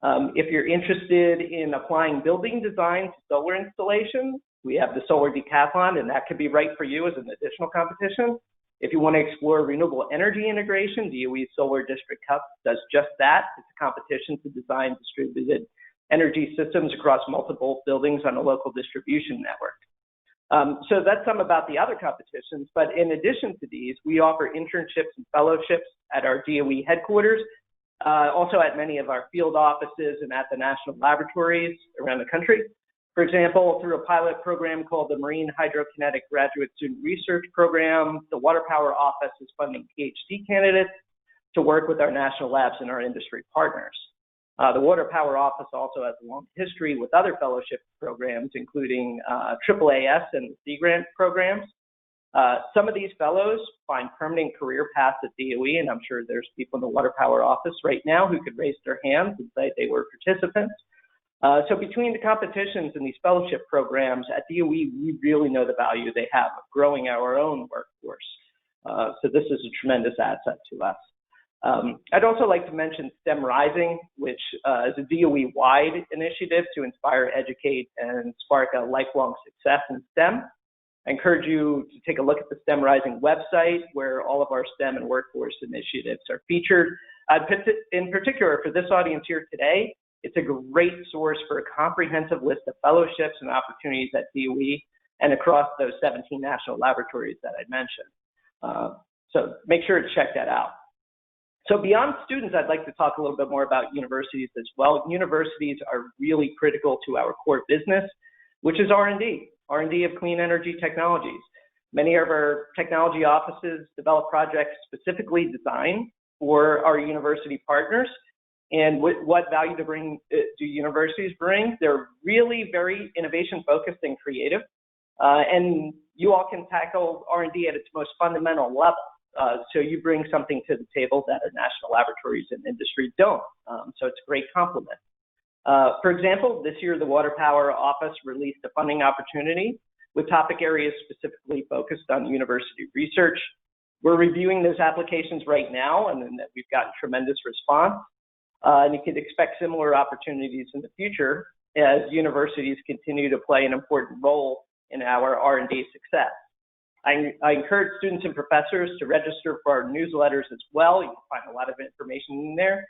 If you're interested in applying building design to solar installation, we have the Solar Decathlon, and that could be right for you as an additional competition. If you want to explore renewable energy integration, DOE's Solar District Cup does just that. It's a competition to design distributed energy systems across multiple buildings on a local distribution network. So that's some about the other competitions, but in addition to these, we offer internships and fellowships at our DOE headquarters, also at many of our field offices and at the national laboratories around the country. For example, through a pilot program called the Marine Hydrokinetic Graduate Student Research Program, the Water Power Office is funding PhD candidates to work with our national labs and our industry partners. The Water Power Office also has a long history with other fellowship programs, including AAAS and the Sea Grant programs. Some of these fellows find permanent career paths at DOE, and I'm sure there's people in the Water Power Office right now who could raise their hands and say they were participants. So between the competitions and these fellowship programs at DOE, we really know the value they have of growing our own workforce. So this is a tremendous asset to us. I'd also like to mention STEM Rising, which is a DOE-wide initiative to inspire, educate, and spark a lifelong success in STEM. I encourage you to take a look at the STEM Rising website, where all of our STEM and workforce initiatives are featured. In particular, for this audience here today, it's a great source for a comprehensive list of fellowships and opportunities at DOE and across those 17 national laboratories that I mentioned. So make sure to check that out. So beyond students, I'd like to talk a little bit more about universities as well. Universities are really critical to our core business, which is R&D of clean energy technologies. Many of our technology offices develop projects specifically designed for our university partners. And what value do universities bring? They're really very innovation focused and creative. And you all can tackle R&D at its most fundamental level. So you bring something to the table that our national laboratories and industry don't. So it's a great complement. For example, this year the Water Power Office released a funding opportunity with topic areas specifically focused on university research. We're reviewing those applications right now, and then we've gotten tremendous response. And you can expect similar opportunities in the future as universities continue to play an important role in our R&D success. I encourage students and professors to register for our newsletters as well. You can find a lot of information in there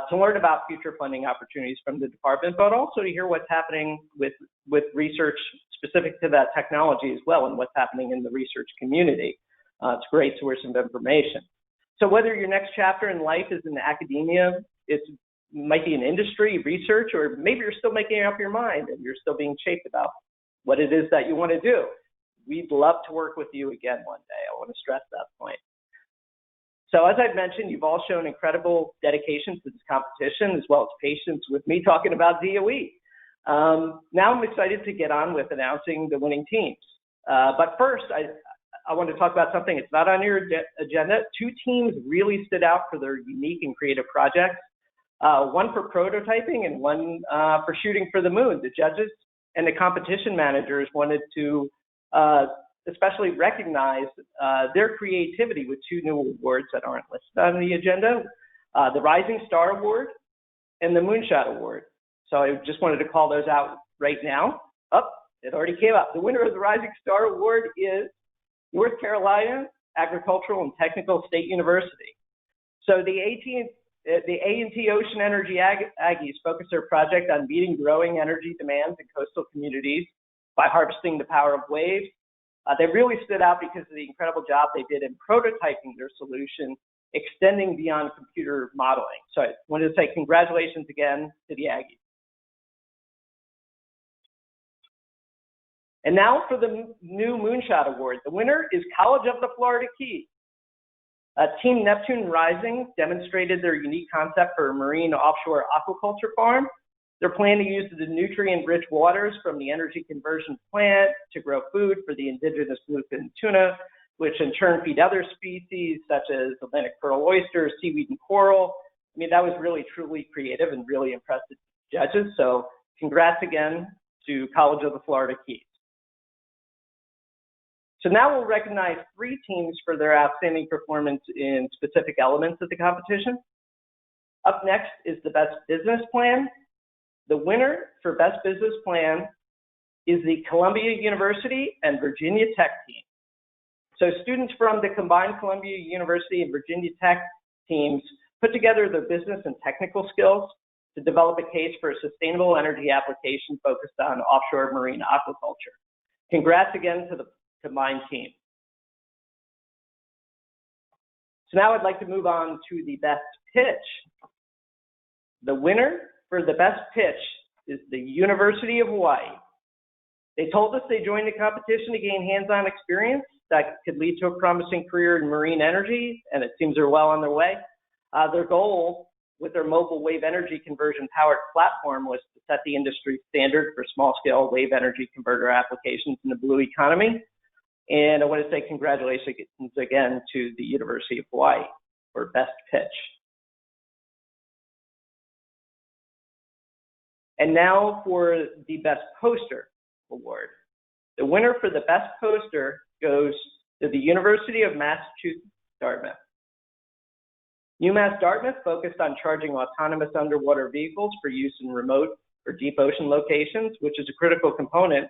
to learn about future funding opportunities from the department, but also to hear what's happening with research specific to that technology as well and what's happening in the research community. It's a great source of information. So whether your next chapter in life is in academia, it might be in industry, research, or maybe you're still making up your mind and you're still being shaped about what it is that you want to do. We'd love to work with you again one day. I want to stress that point. So as I've mentioned, you've all shown incredible dedication to this competition, as well as patience with me talking about DOE. Now I'm excited to get on with announcing the winning teams. But first, I want to talk about something that's not on your agenda. Two teams really stood out for their unique and creative projects. One for prototyping and one for shooting for the moon. The judges and the competition managers wanted to especially recognize their creativity with two new awards that aren't listed on the agenda, the Rising Star Award and the Moonshot Award. So I just wanted to call those out right now. It already came up. The winner of the Rising Star Award is North Carolina Agricultural and Technical State University. So the A&T Ocean Energy Aggies focus their project on meeting growing energy demands in coastal communities by harvesting the power of waves. They really stood out because of the incredible job they did in prototyping their solution, extending beyond computer modeling. So I wanted to say congratulations again to the Aggies. And now for the new Moonshot Award. The winner is College of the Florida Keys. Team Neptune Rising demonstrated their unique concept for a marine offshore aquaculture farm. They're planning to use the nutrient-rich waters from the energy conversion plant to grow food for the indigenous bluefin tuna, which in turn feed other species such as Atlantic pearl oysters, seaweed, and coral. I mean, that was really, truly creative and really impressed the judges. So congrats again to College of the Florida Keys. So now we'll recognize three teams for their outstanding performance in specific elements of the competition. Up next is the Best Business Plan. The winner for Best Business Plan is the Columbia University and Virginia Tech team. So students from the combined Columbia University and Virginia Tech teams put together their business and technical skills to develop a case for a sustainable energy application focused on offshore marine aquaculture. Congrats again to the combined team. So now I'd like to move on to the best pitch. The winner for the best pitch is the University of Hawaii. They told us they joined the competition to gain hands-on experience that could lead to a promising career in marine energy, and it seems they're well on their way. Their goal with their mobile wave energy conversion powered platform was to set the industry standard for small-scale wave energy converter applications in the blue economy. And I want to say congratulations again to the University of Hawaii for Best Pitch. And now for the Best Poster Award. The winner for the Best Poster goes to the University of Massachusetts, Dartmouth. UMass Dartmouth focused on charging autonomous underwater vehicles for use in remote or deep ocean locations, which is a critical component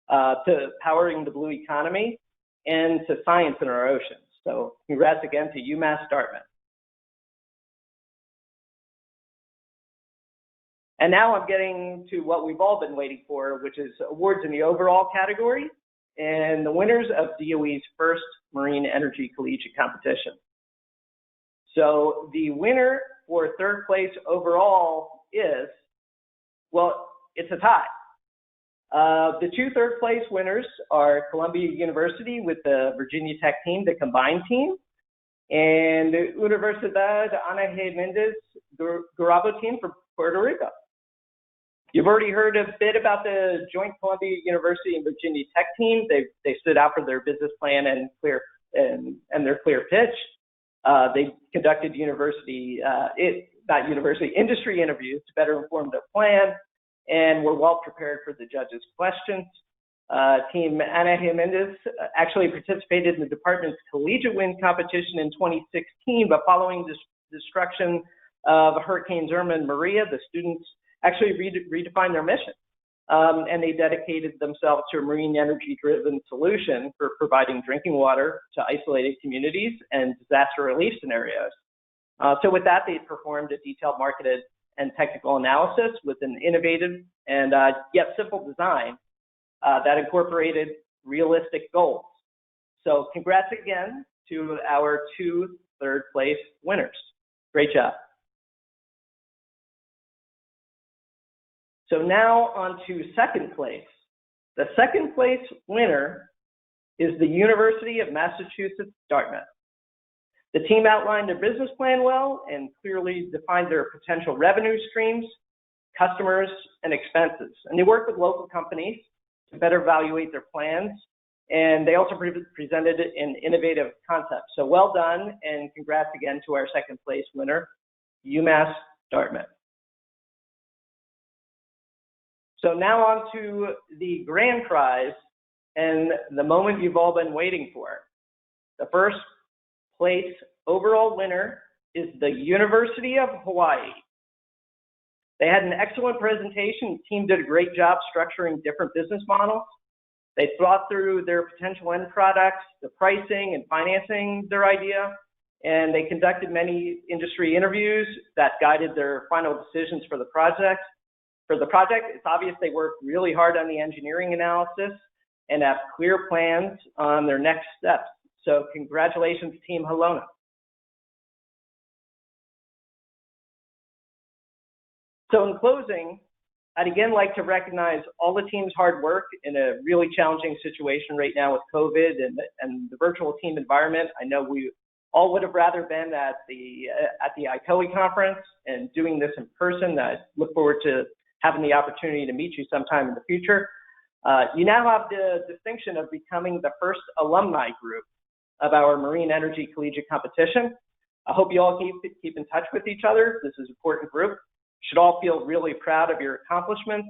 to powering the blue economy and to science in our oceans. So congrats again to UMass Dartmouth. And now I'm getting to what we've all been waiting for, which is awards in the overall category and the winners of DOE's first Marine Energy Collegiate Competition. So the winner for third place overall is, well, it's a tie. The two third place winners are Columbia University with the Virginia Tech team, the combined team, and the Universidad Ana Jiménez Gurabo team from Puerto Rico. You've already heard a bit about the joint Columbia University and Virginia Tech team. They stood out for their business plan and their clear pitch. They conducted industry interviews to better inform their plan, and were well prepared for the judges' questions. Team Ana Jiménez actually participated in the department's collegiate win competition in 2016, but following the destruction of Hurricanes Irma and Maria, the students actually redefined their mission. And they dedicated themselves to a marine energy-driven solution for providing drinking water to isolated communities and disaster relief scenarios. So with that, they performed a detailed marketed and technical analysis with an innovative and yet simple design that incorporated realistic goals. So congrats again to our two third place winners. Great job. So now on to second place. The second place winner is the University of Massachusetts, Dartmouth. The team outlined their business plan well and clearly defined their potential revenue streams, customers, and expenses. And they worked with local companies to better evaluate their plans. And they also presented an innovative concept. So well done, and congrats again to our second place winner, UMass Dartmouth. So now on to the grand prize and the moment you've all been waiting for. The first place overall winner is the University of Hawaii. They had an excellent presentation. The team did a great job structuring different business models. They thought through their potential end products, the pricing and financing their idea, and they conducted many industry interviews that guided their final decisions for the project. It's obvious they worked really hard on the engineering analysis and have clear plans on their next steps. So congratulations, Team Halona. So in closing, I'd again like to recognize all the team's hard work in a really challenging situation right now with COVID and the virtual team environment. I know we all would have rather been at the ICOE conference and doing this in person. I look forward to having the opportunity to meet you sometime in the future. You now have the distinction of becoming the first alumni group of our Marine Energy Collegiate Competition. I hope you all keep in touch with each other. This is an important group. Should all feel really proud of your accomplishments.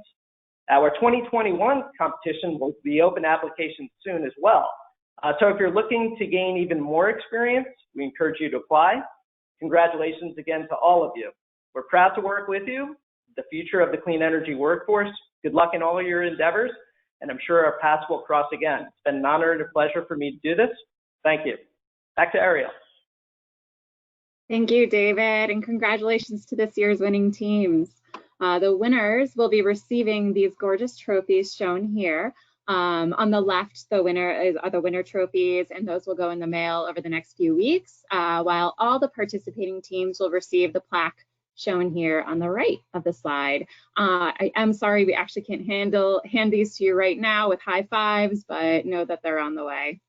Our 2021 competition will be open applications soon as well. So if you're looking to gain even more experience, we encourage you to apply. Congratulations again to all of you. We're proud to work with you, the future of the clean energy workforce. Good luck in all of your endeavors, and I'm sure our paths will cross again. It's been an honor and a pleasure for me to do this. Thank you. Back to Ariel. Thank you, David, and congratulations to this year's winning teams. The winners will be receiving these gorgeous trophies shown here. On the left, are the winner trophies, and those will go in the mail over the next few weeks, while all the participating teams will receive the plaque shown here on the right of the slide. I am sorry we actually can't hand these to you right now with high fives, but know that they're on the way.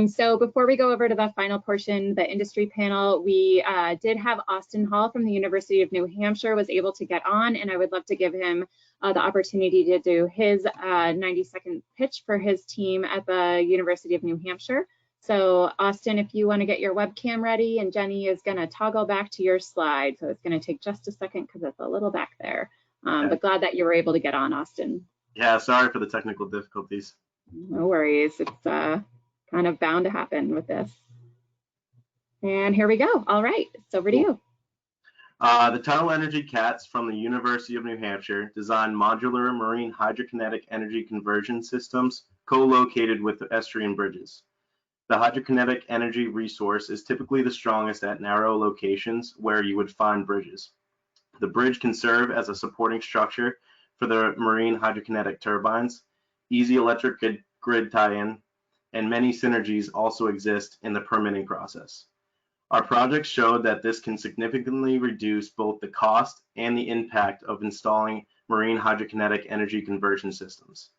So before we go over to the final portion, the industry panel, we did have Austin Hall from the University of New Hampshire was able to get on, and I would love to give him the opportunity to do his 90-second pitch for his team at the University of New Hampshire. So Austin, if you want to get your webcam ready, and Jenny is going to toggle back to your slide. So it's going to take just a second because it's a little back there. But glad that you were able to get on, Austin. Yeah, sorry for the technical difficulties. No worries. It's kind of bound to happen with this. And here we go. All right, it's over to you. The Tidal Energy Cats from the University of New Hampshire designed modular marine hydrokinetic energy conversion systems co-located with the estuarine bridges. The hydrokinetic energy resource is typically the strongest at narrow locations where you would find bridges. The bridge can serve as a supporting structure for the marine hydrokinetic turbines, easy electric grid tie-in, and many synergies also exist in the permitting process. Our project showed that this can significantly reduce both the cost and the impact of installing marine hydrokinetic energy conversion systems.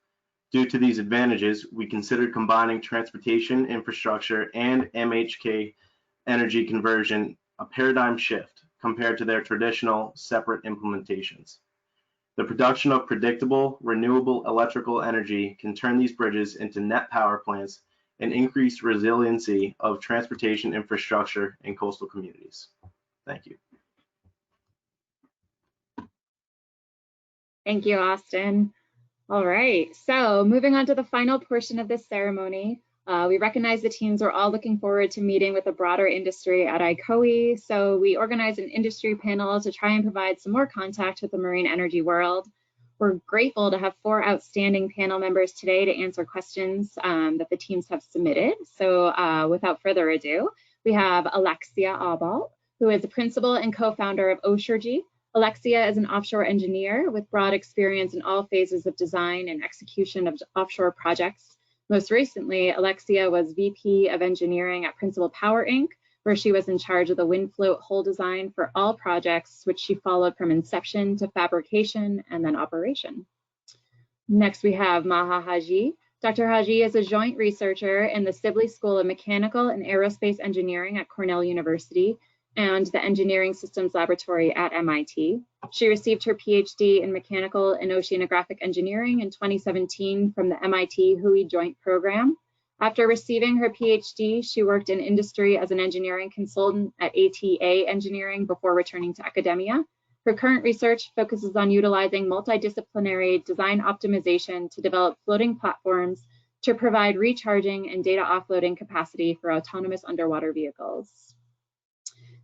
Due to these advantages, we considered combining transportation infrastructure and MHK energy conversion, a paradigm shift compared to their traditional separate implementations. The production of predictable, renewable electrical energy can turn these bridges into net power plants and increase resiliency of transportation infrastructure in coastal communities. Thank you. Thank you, Austin. All right, so moving on to the final portion of this ceremony, we recognize the teams are all looking forward to meeting with the broader industry at ICOE. So we organized an industry panel to try and provide some more contact with the marine energy world. We're grateful to have 4 outstanding panel members today to answer questions that the teams have submitted. So without further ado, we have Alexia Abalt, who is the principal and co-founder of Osurgy. Alexia is an offshore engineer with broad experience in all phases of design and execution of offshore projects. Most recently, Alexia was VP of Engineering at Principal Power Inc., where she was in charge of the wind float hull design for all projects, which she followed from inception to fabrication and then operation. Next, we have Maha Haji, Dr. Haji is a joint researcher in the Sibley School of Mechanical and Aerospace Engineering at Cornell University and the Engineering Systems Laboratory at MIT. She received her PhD in Mechanical and Oceanographic Engineering in 2017 from the MIT Hui Joint Program. After receiving her PhD, she worked in industry as an engineering consultant at ATA Engineering before returning to academia. Her current research focuses on utilizing multidisciplinary design optimization to develop floating platforms to provide recharging and data offloading capacity for autonomous underwater vehicles.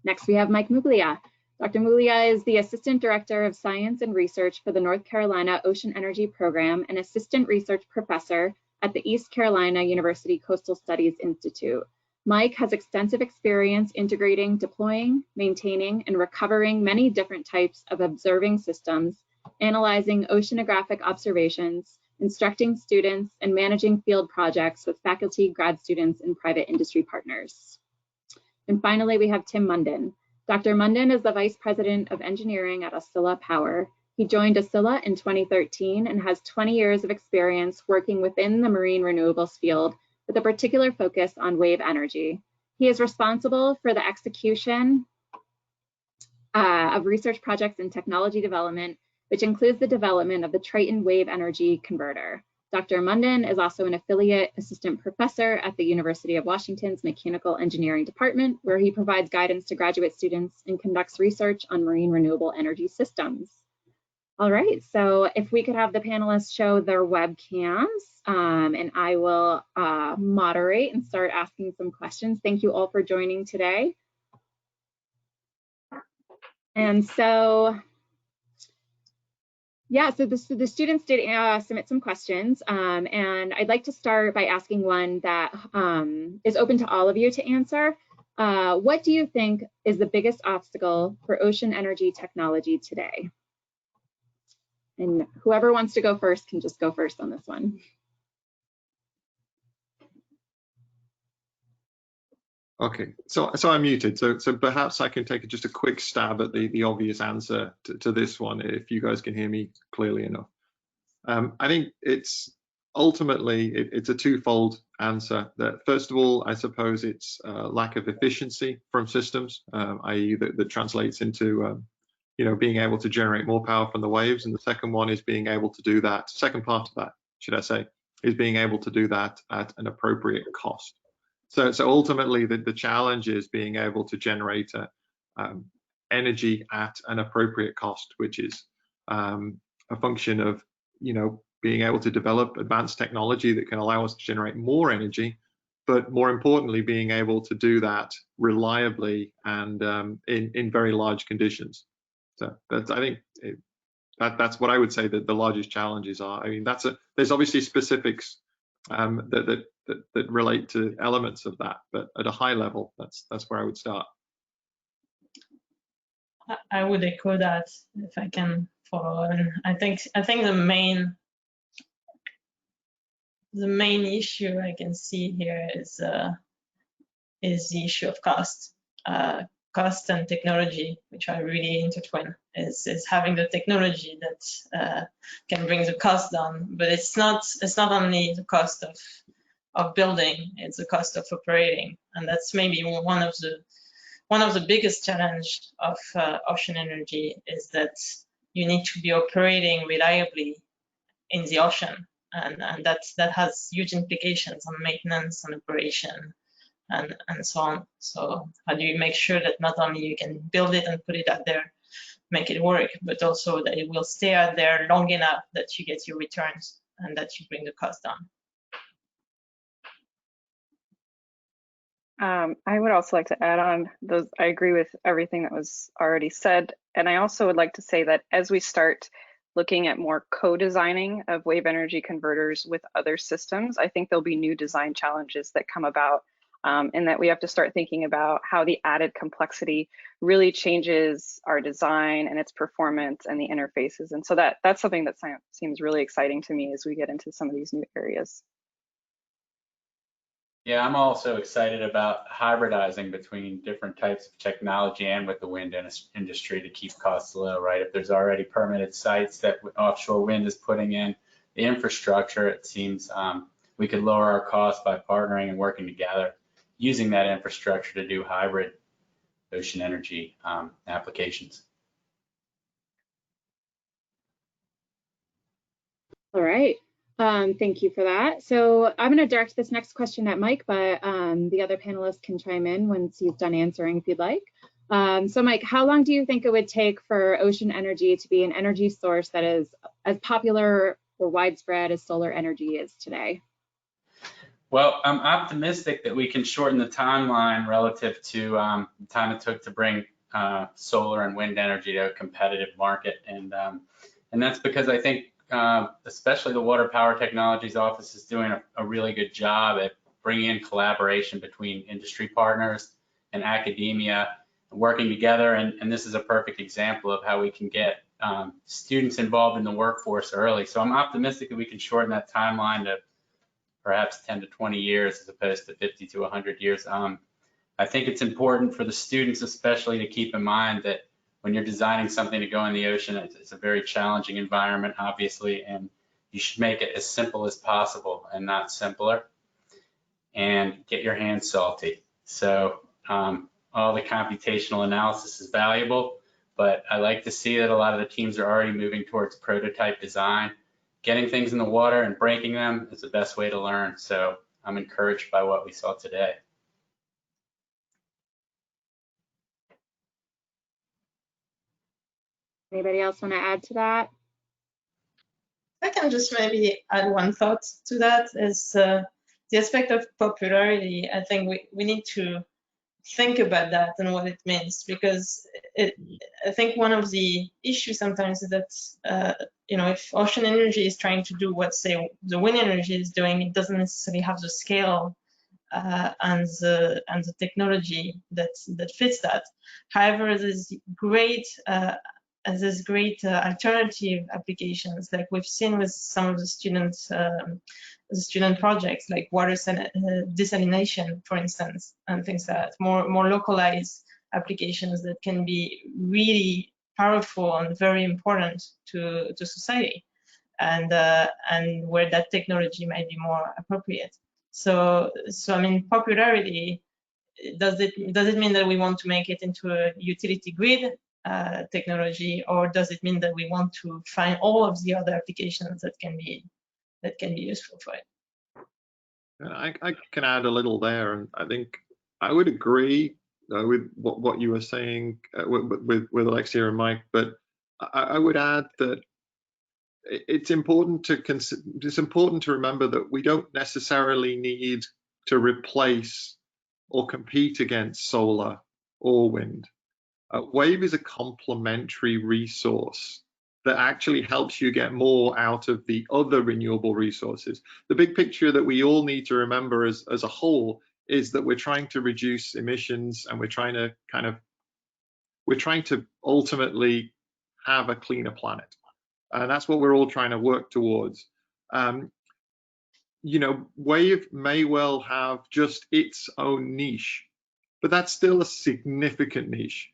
Next, we have Mike Muglia. Dr. Muglia is the Assistant Director of Science and Research for the North Carolina Ocean Energy Program and Assistant Research Professor at the East Carolina University Coastal Studies Institute. Mike has extensive experience integrating, deploying, maintaining, and recovering many different types of observing systems, analyzing oceanographic observations, instructing students, and managing field projects with faculty, grad students, and private industry partners. And finally, we have Tim Munden. Dr. Munden is the Vice President of Engineering at Oscilla Power. He joined Oscilla in 2013 and has 20 years of experience working within the marine renewables field with a particular focus on wave energy. He is responsible for the execution of research projects and technology development, which includes the development of the Triton Wave Energy Converter. Dr. Munden is also an affiliate assistant professor at the University of Washington's Mechanical Engineering Department, where he provides guidance to graduate students and conducts research on marine renewable energy systems. All right, so if we could have the panelists show their webcams, and I will moderate and start asking some questions. Thank you all for joining today. And so, yeah, so the students did submit some questions, and I'd like to start by asking one that is open to all of you to answer. What do you think is the biggest obstacle for ocean energy technology today? And whoever wants to go first can just go first on this one. Okay, so I'm muted, so perhaps I can take just a quick stab at the obvious answer to this one, if you guys can hear me clearly enough. I think it's ultimately it's a twofold answer. That first of all, I suppose it's lack of efficiency from systems, i.e. that translates into being able to generate more power from the waves, and the second one is being able to do that. Second part of that, should I say, is being able to do that at an appropriate cost. So ultimately, the challenge is being able to generate energy at an appropriate cost, which is a function of being able to develop advanced technology that can allow us to generate more energy, but more importantly, being able to do that reliably and in very large conditions. So I think that's what I would say that the largest challenges are. I mean, there's obviously specifics that relate to elements of that, but at a high level, that's where I would start. I would echo that if I can follow. And I think the main issue I can see here is the issue of cost. Cost and technology, which are really intertwined, is having the technology that can bring the cost down. But it's not only the cost of building; it's the cost of operating, and that's maybe one of the biggest challenge of ocean energy is that you need to be operating reliably in the ocean, and that has huge implications on maintenance and operation. And so on. So how do you make sure that not only you can build it and put it out there, make it work, but also that it will stay out there long enough that you get your returns and that you bring the cost down? I would also like to add on those. I agree with everything that was already said. And I also would like to say that as we start looking at more co-designing of wave energy converters with other systems, I think there'll be new design challenges that come about. And that we have to start thinking about how the added complexity really changes our design and its performance and the interfaces. And so that's something that seems really exciting to me as we get into some of these new areas. Yeah, I'm also excited about hybridizing between different types of technology and with the wind industry to keep costs low, right? If there's already permitted sites that offshore wind is putting in, the infrastructure, it seems we could lower our costs by partnering and working together, using that infrastructure to do hybrid ocean energy applications. All right. Thank you for that. So I'm going to direct this next question at Mike, but the other panelists can chime in once he's done answering if you'd like. So Mike, how long do you think it would take for ocean energy to be an energy source that is as popular or widespread as solar energy is today? Well, I'm optimistic that we can shorten the timeline relative to the time it took to bring solar and wind energy to a competitive market. And that's because I think especially the Water Power Technologies Office is doing a really good job at bringing in collaboration between industry partners and academia, working together. And this is a perfect example of how we can get students involved in the workforce early. So I'm optimistic that we can shorten that timeline to perhaps 10 to 20 years as opposed to 50 to 100 years. I think it's important for the students especially to keep in mind that when you're designing something to go in the ocean, it's a very challenging environment, obviously, and you should make it as simple as possible and not simpler, and get your hands salty. So all the computational analysis is valuable, but I like to see that a lot of the teams are already moving towards prototype design. Getting things in the water and breaking them is the best way to learn. So I'm encouraged by what we saw today. Anybody else want to add to that? I can just maybe add one thought to that is the aspect of popularity. I think we need to think about that and what it means, because I think one of the issues sometimes is that if ocean energy is trying to do what, say, the wind energy is doing, it doesn't necessarily have the scale and the technology that fits that. However, there's great alternative applications, like we've seen with some of the student projects, like water desalination, for instance, and things like that, more localized applications that can be really powerful and very important to society, and where that technology might be more appropriate. So I mean, popularity, does it mean that we want to make it into a utility grid technology, or does it mean that we want to find all of the other applications that can be useful for it? I can add a little there, and I think I would agree with what you were saying with Alexia and Mike, but I would add that it's important to remember that we don't necessarily need to replace or compete against solar or wind. Wave is a complementary resource that actually helps you get more out of the other renewable resources. The big picture that we all need to remember as a whole is that we're trying to reduce emissions, and we're trying to ultimately have a cleaner planet. And that's what we're all trying to work towards. Wave may well have just its own niche, but that's still a significant niche.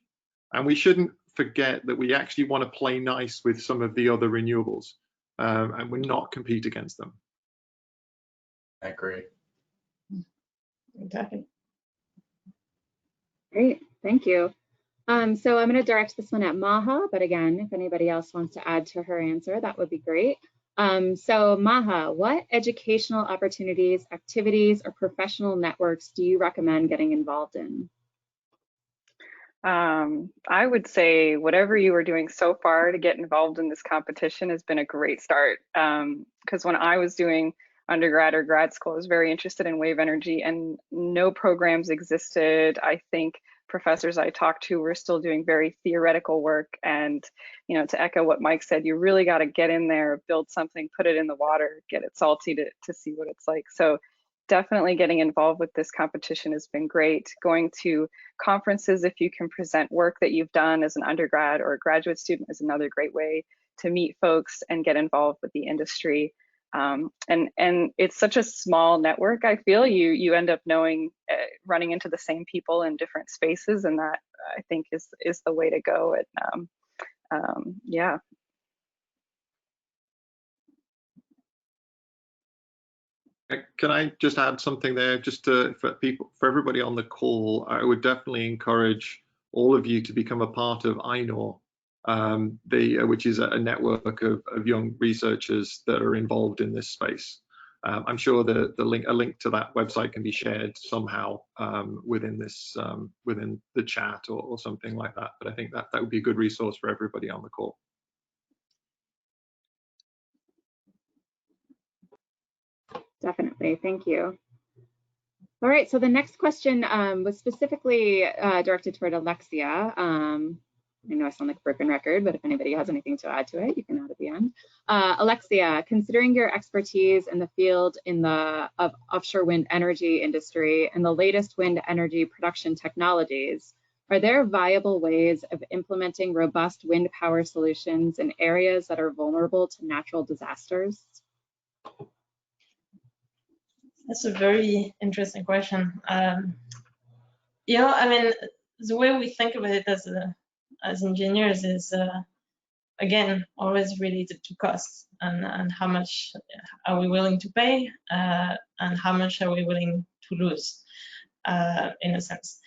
And we shouldn't forget that we actually want to play nice with some of the other renewables, and we're not compete against them. I agree. Exactly. Great, thank you. So I'm going to direct this one at Maha, but again, if anybody else wants to add to her answer, that would be great. So Maha, what educational opportunities, activities, or professional networks do you recommend getting involved in? I would say whatever you are doing so far to get involved in this competition has been a great start. Because when I was doing undergrad or grad school, I was very interested in wave energy, and no programs existed. I think professors I talked to were still doing very theoretical work. And, to echo what Mike said, you really got to get in there, build something, put it in the water, get it salty to see what it's like. So definitely getting involved with this competition has been great. Going to conferences, if you can present work that you've done as an undergrad or a graduate student, is another great way to meet folks and get involved with the industry. And it's such a small network. I feel you end up running into the same people in different spaces, and that I think is the way to go. Yeah. Can I just add something there, just for everybody on the call? I would definitely encourage all of you to become a part of INOR, which is a network of young researchers that are involved in this space. I'm sure a link to that website can be shared somehow within the chat or something like that. But I think that would be a good resource for everybody on the call. Definitely, thank you. All right, so the next question was specifically directed toward Alexia. I know I sound like a broken record, but if anybody has anything to add to it, you can add at the end. Alexia, considering your expertise in the field of offshore wind energy industry and the latest wind energy production technologies, are there viable ways of implementing robust wind power solutions in areas that are vulnerable to natural disasters? That's a very interesting question. You know, I mean, the way we think about it as engineers is, again, always related to costs and how much are we willing to pay and how much are we willing to lose, in a sense.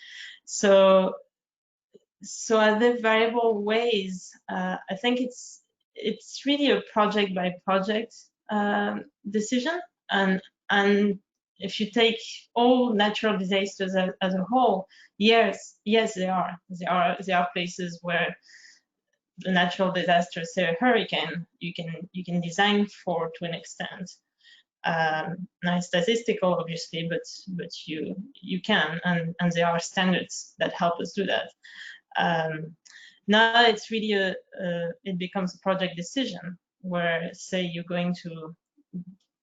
So are there variable ways? I think it's really a project by project decision, and if you take all natural disasters as a whole, yes, there are places where the natural disaster, say a hurricane, you can design for to an extent. Now it's statistical, obviously, but you can, and there are standards that help us do that. Now it's really it becomes a project decision where, say, you're going to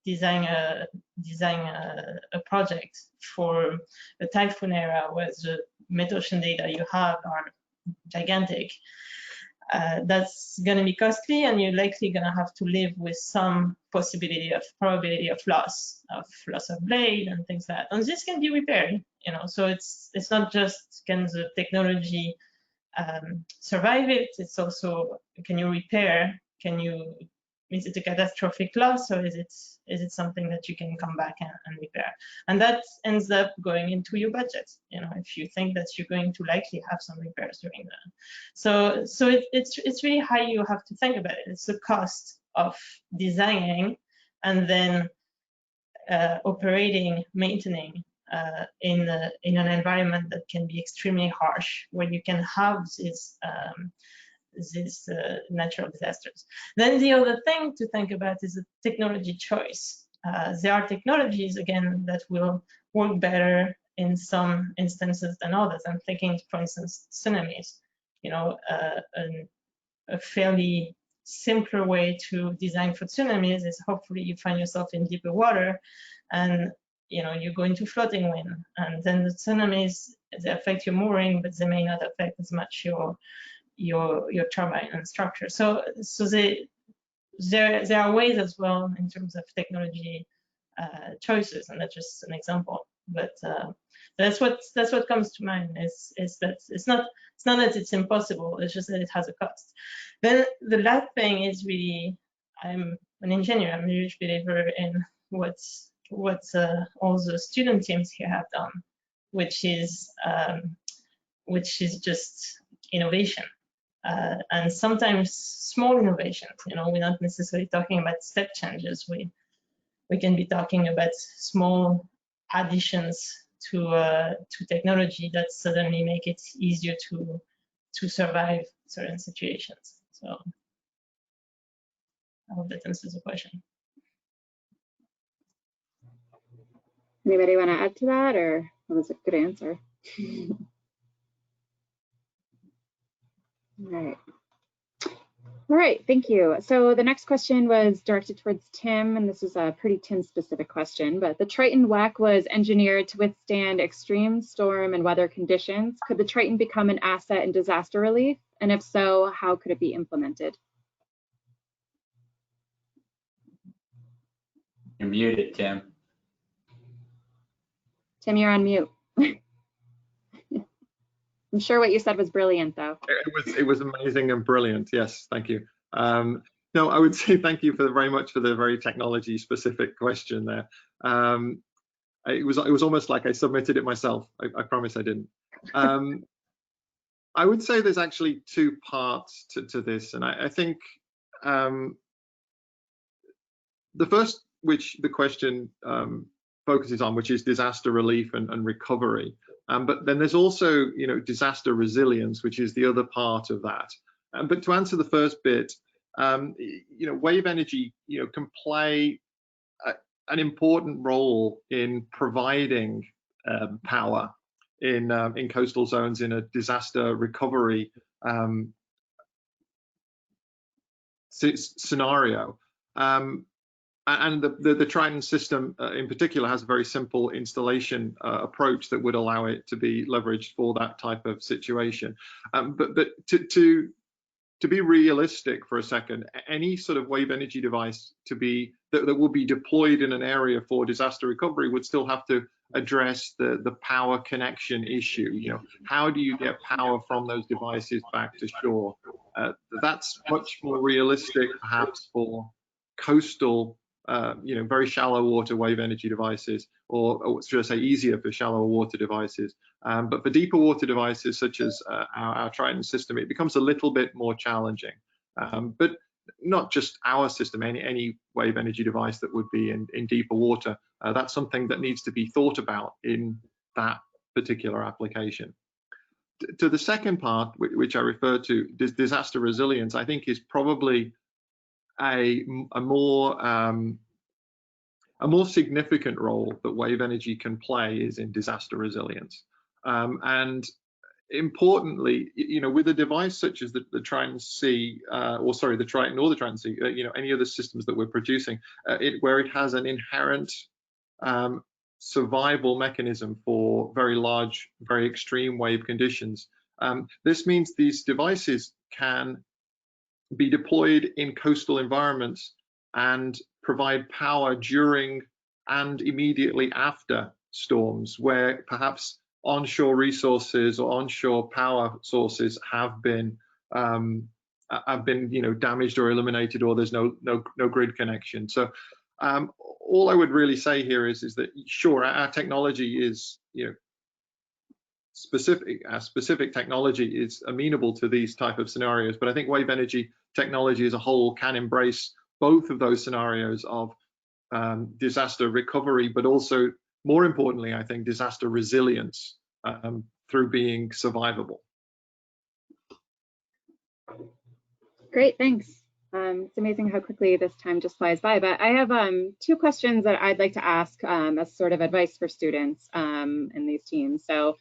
design a project for a typhoon era where the metocean data you have are gigantic. That's going to be costly, and you're likely going to have to live with some probability of loss of blade and things like that. And this can be repaired, you know. So it's not just can the technology survive it. It's also, can you repair? Is it a catastrophic loss, or is it something that you can come back and repair? And that ends up going into your budget. You know, if you think that you're going to likely have some repairs during that. So it's really how you have to think about it. It's the cost of designing and then operating, maintaining in an environment that can be extremely harsh, where you can have these natural disasters. Then the other thing to think about is the technology choice. There are technologies, again, that will work better in some instances than others. I'm thinking, for instance, tsunamis. You know, a fairly simpler way to design for tsunamis is hopefully you find yourself in deeper water, and you know you go into floating wind, and then the tsunamis, they affect your mooring, but they may not affect as much your turbine and structure. So there are ways as well in terms of technology choices, and that's just an example. But that's what comes to mind is that it's not that it's impossible. It's just that it has a cost. Then the last thing is really, I'm an engineer. I'm a huge believer in what all the student teams here have done, which is just innovation. And sometimes small innovations. You know, we're not necessarily talking about step changes. We can be talking about small additions to technology that suddenly make it easier to survive certain situations. So I hope that answers the question. Anybody want to add to that, or that was a good answer? All right, thank you. So the next question was directed towards Tim, and this is a pretty Tim-specific question, but the Triton WEC was engineered to withstand extreme storm and weather conditions. Could the Triton become an asset in disaster relief? And if so, how could it be implemented? You're muted, Tim. Tim, you're on mute. I'm sure what you said was brilliant, though. It was amazing and brilliant. Yes, thank you. No, I would say thank you very much for the very technology specific question there. It was almost like I submitted it myself. I promise I didn't. I would say there's actually two parts to this, and I think the first, which the question focuses on, which is disaster relief and recovery. But then there's also, disaster resilience, which is the other part of that. But to answer the first bit, wave energy, can play an important role in providing power in coastal zones in a disaster recovery scenario. And the Triton system in particular has a very simple installation approach that would allow it to be leveraged for that type of situation. But to be realistic for a second, any sort of wave energy device that will be deployed in an area for disaster recovery would still have to address the power connection issue. How do you get power from those devices back to shore? That's much more realistic, perhaps, for coastal, very shallow water wave energy devices, or should I say easier for shallow water devices. But for deeper water devices such as our Triton system, it becomes a little bit more challenging. But not just our system, any wave energy device that would be in deeper water, that's something that needs to be thought about in that particular application. To the second part, which I refer to, disaster resilience, I think is probably a more significant role that wave energy can play is in disaster resilience. And importantly, with a device such as the Triton C, the Triton or the Triton C, any other systems that we're producing, where it has an inherent survival mechanism for very large, very extreme wave conditions. This means these devices can be deployed in coastal environments and provide power during and immediately after storms, where perhaps onshore resources or onshore power sources have been damaged or eliminated, or there's no grid connection. So all I would really say here is that sure, our technology is specific technology is amenable to these type of scenarios, but I think wave energy technology as a whole can embrace both of those scenarios of disaster recovery, but also, more importantly, I think, disaster resilience through being survivable. Great, thanks. It's amazing how quickly this time just flies by, but I have two questions that I'd like to ask as sort of advice for students in these teams. So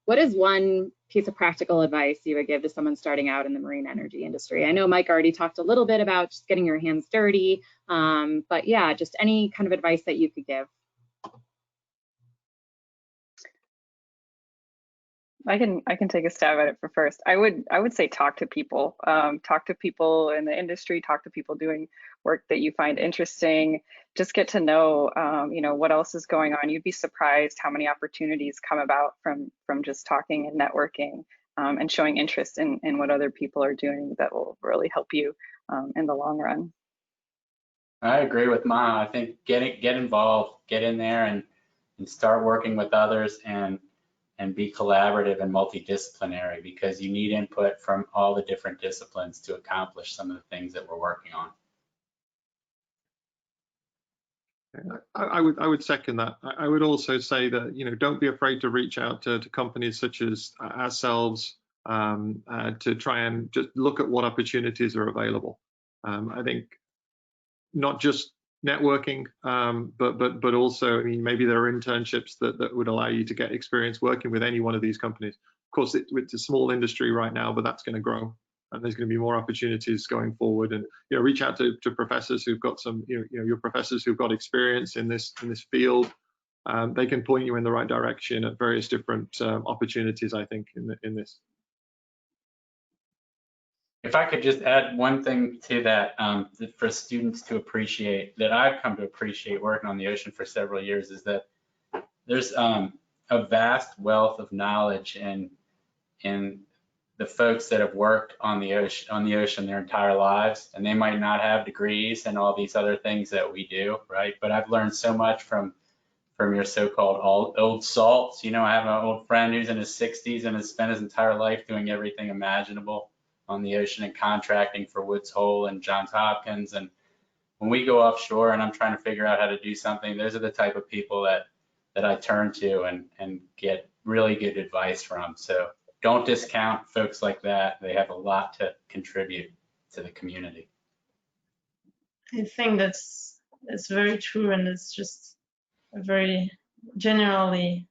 what is one piece of practical advice you would give to someone starting out in the marine energy industry? I know Mike already talked a little bit about just getting your hands dirty, but yeah, just any kind of advice that you could give. I can take a stab at it for first. I would say talk to people in the industry, talk to people doing work that you find interesting. Just get to know, what else is going on. You'd be surprised how many opportunities come about from just talking and networking and showing interest in what other people are doing that will really help you in the long run. I agree with Ma. I think get involved, get in there and start working with others and be collaborative and multidisciplinary, because you need input from all the different disciplines to accomplish some of the things that we're working on. I would second that. I would also say that, don't be afraid to reach out to companies such as ourselves to try and just look at what opportunities are available. I think not just networking, but also, maybe there are internships that would allow you to get experience working with any one of these companies. Of course, it's a small industry right now, but that's going to grow, and there's going to be more opportunities going forward. And reach out to professors who've got some, your professors who've got experience in this field. They can point you in the right direction at various different opportunities, I think, in this. If I could just add one thing to that, for students to appreciate, that I've come to appreciate working on the ocean for several years, is that there's a vast wealth of knowledge in the folks that have worked on the ocean their entire lives, and they might not have degrees and all these other things that we do, right? But I've learned so much from your so-called old salts. You know, I have an old friend who's in his 60s and has spent his entire life doing everything imaginable on the ocean and contracting for Woods Hole and Johns Hopkins. And when we go offshore and I'm trying to figure out how to do something, those are the type of people that I turn to and get really good advice from. So don't discount folks like that. They have a lot to contribute to the community. I think that's very true, and it's just a very generally,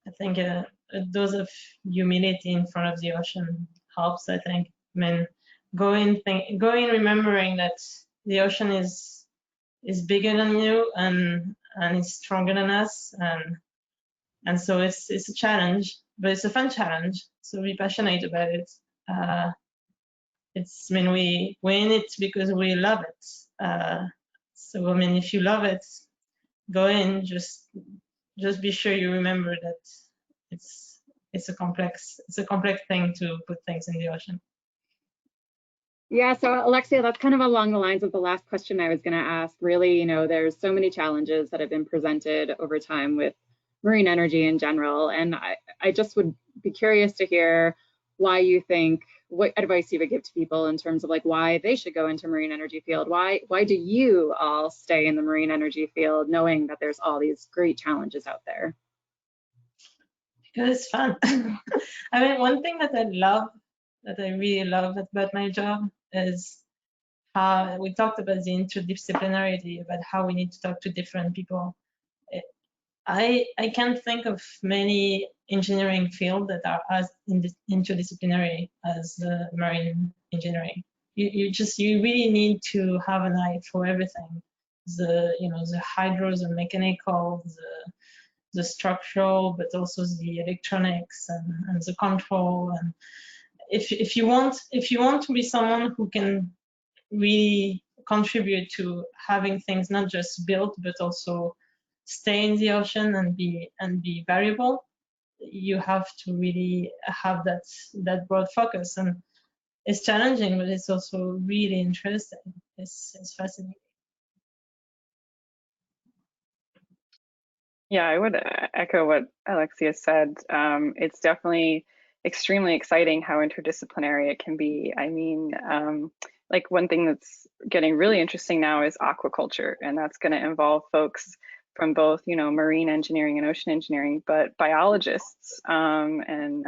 I think a dose of humility in front of the ocean helps. I think. I mean, going remembering that the ocean is bigger than you and is stronger than us, and so it's a challenge, but it's a fun challenge. So be passionate about it. I mean, we're in it because we love it. So I mean, if you love it, go in. Just be sure you remember that it's a complex thing to put things in the ocean. Yeah, so Alexia, that's kind of along the lines of the last question I was going to ask. Really, you know, there's so many challenges that have been presented over time with marine energy in general, and I just would be curious to hear why you think, what advice you would give to people in terms of like why they should go into marine energy field. Why do you all stay in the marine energy field knowing that there's all these great challenges out there? Because it's fun. I mean, one thing that I really love about my job is how we talked about the interdisciplinarity, about how we need to talk to different people. I can't think of many engineering fields that are as interdisciplinary as the marine engineering. You really need to have an eye for everything. The hydro, the mechanical, the structural, but also the electronics and the control. And if you want to be someone who can really contribute to having things not just built but also stay in the ocean and be variable, you have to really have that broad focus. And it's challenging, but it's also really interesting. It's fascinating. Yeah, I would echo what Alexia said. It's definitely extremely exciting how interdisciplinary it can be. I mean, like one thing that's getting really interesting now is aquaculture, and that's going to involve folks from both, marine engineering and ocean engineering, but biologists and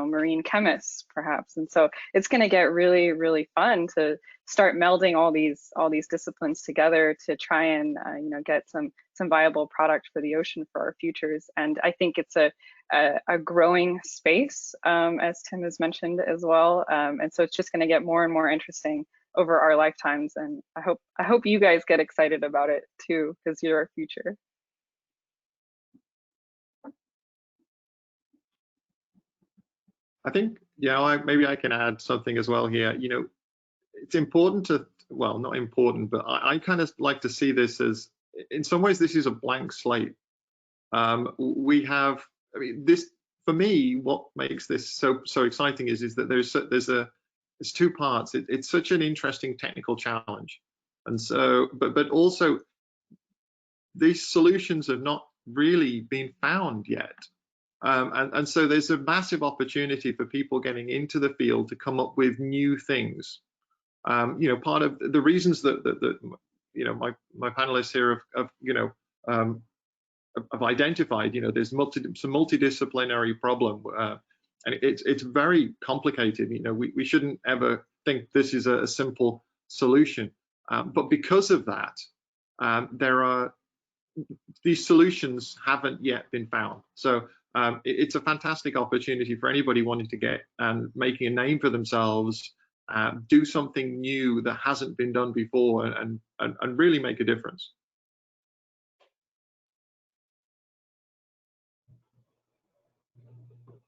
marine chemists perhaps. And so it's going to get really, really fun to start melding all these disciplines together to try and get some viable product for the ocean for our futures. And I think it's a growing space, as Tim has mentioned as well. And so it's just going to get more and more interesting over our lifetimes. And I hope you guys get excited about it too, because you're our future. I think, maybe I can add something as well here. It's important to, well, not important, but I kind of like to see this as, in some ways, this is a blank slate. We have, this, for me, what makes this so exciting is that there's two parts. It's such an interesting technical challenge. And so, but also these solutions have not really been found yet. And so there's a massive opportunity for people getting into the field to come up with new things. Part of the reasons that my panelists here have identified, there's some multidisciplinary problem, and it's very complicated. We shouldn't ever think this is a simple solution, but because of that, these solutions haven't yet been found. So it's a fantastic opportunity for anybody wanting to get and making a name for themselves, do something new that hasn't been done before, and really make a difference.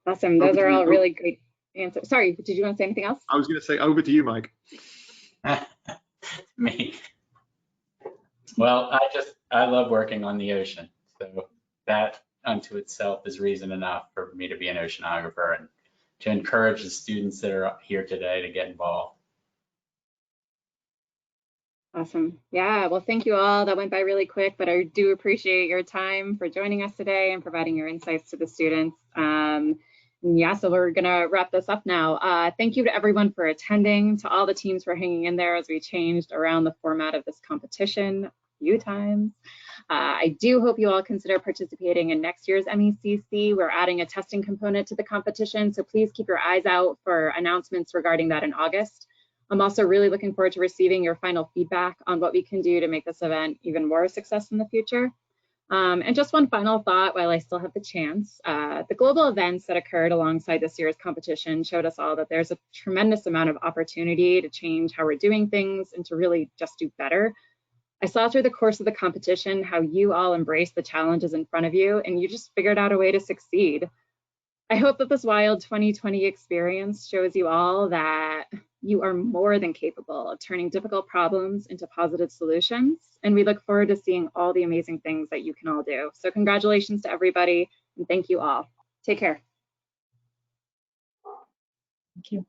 Awesome. Those are all really great answers. Sorry, did you want to say anything else? I was going to say over to you, Mike. Me. Well, I love working on the ocean, so that unto itself is reason enough for me to be an oceanographer and encourage the students that are here today to get involved. Awesome. Yeah, well, thank you all. That went by really quick, but I do appreciate your time for joining us today and providing your insights to the students. Yeah, so we're going to wrap this up now. Thank you to everyone for attending, to all the teams for hanging in there as we changed around the format of this competition a few times. I do hope you all consider participating in next year's MECC. We're adding a testing component to the competition, so please keep your eyes out for announcements regarding that in August. I'm also really looking forward to receiving your final feedback on what we can do to make this event even more a success in the future. And just one final thought while I still have the chance. The global events that occurred alongside this year's competition showed us all that there's a tremendous amount of opportunity to change how we're doing things and to really just do better. I saw through the course of the competition how you all embraced the challenges in front of you and you just figured out a way to succeed. I hope that this wild 2020 experience shows you all that you are more than capable of turning difficult problems into positive solutions. And we look forward to seeing all the amazing things that you can all do. So congratulations to everybody and thank you all. Take care. Thank you.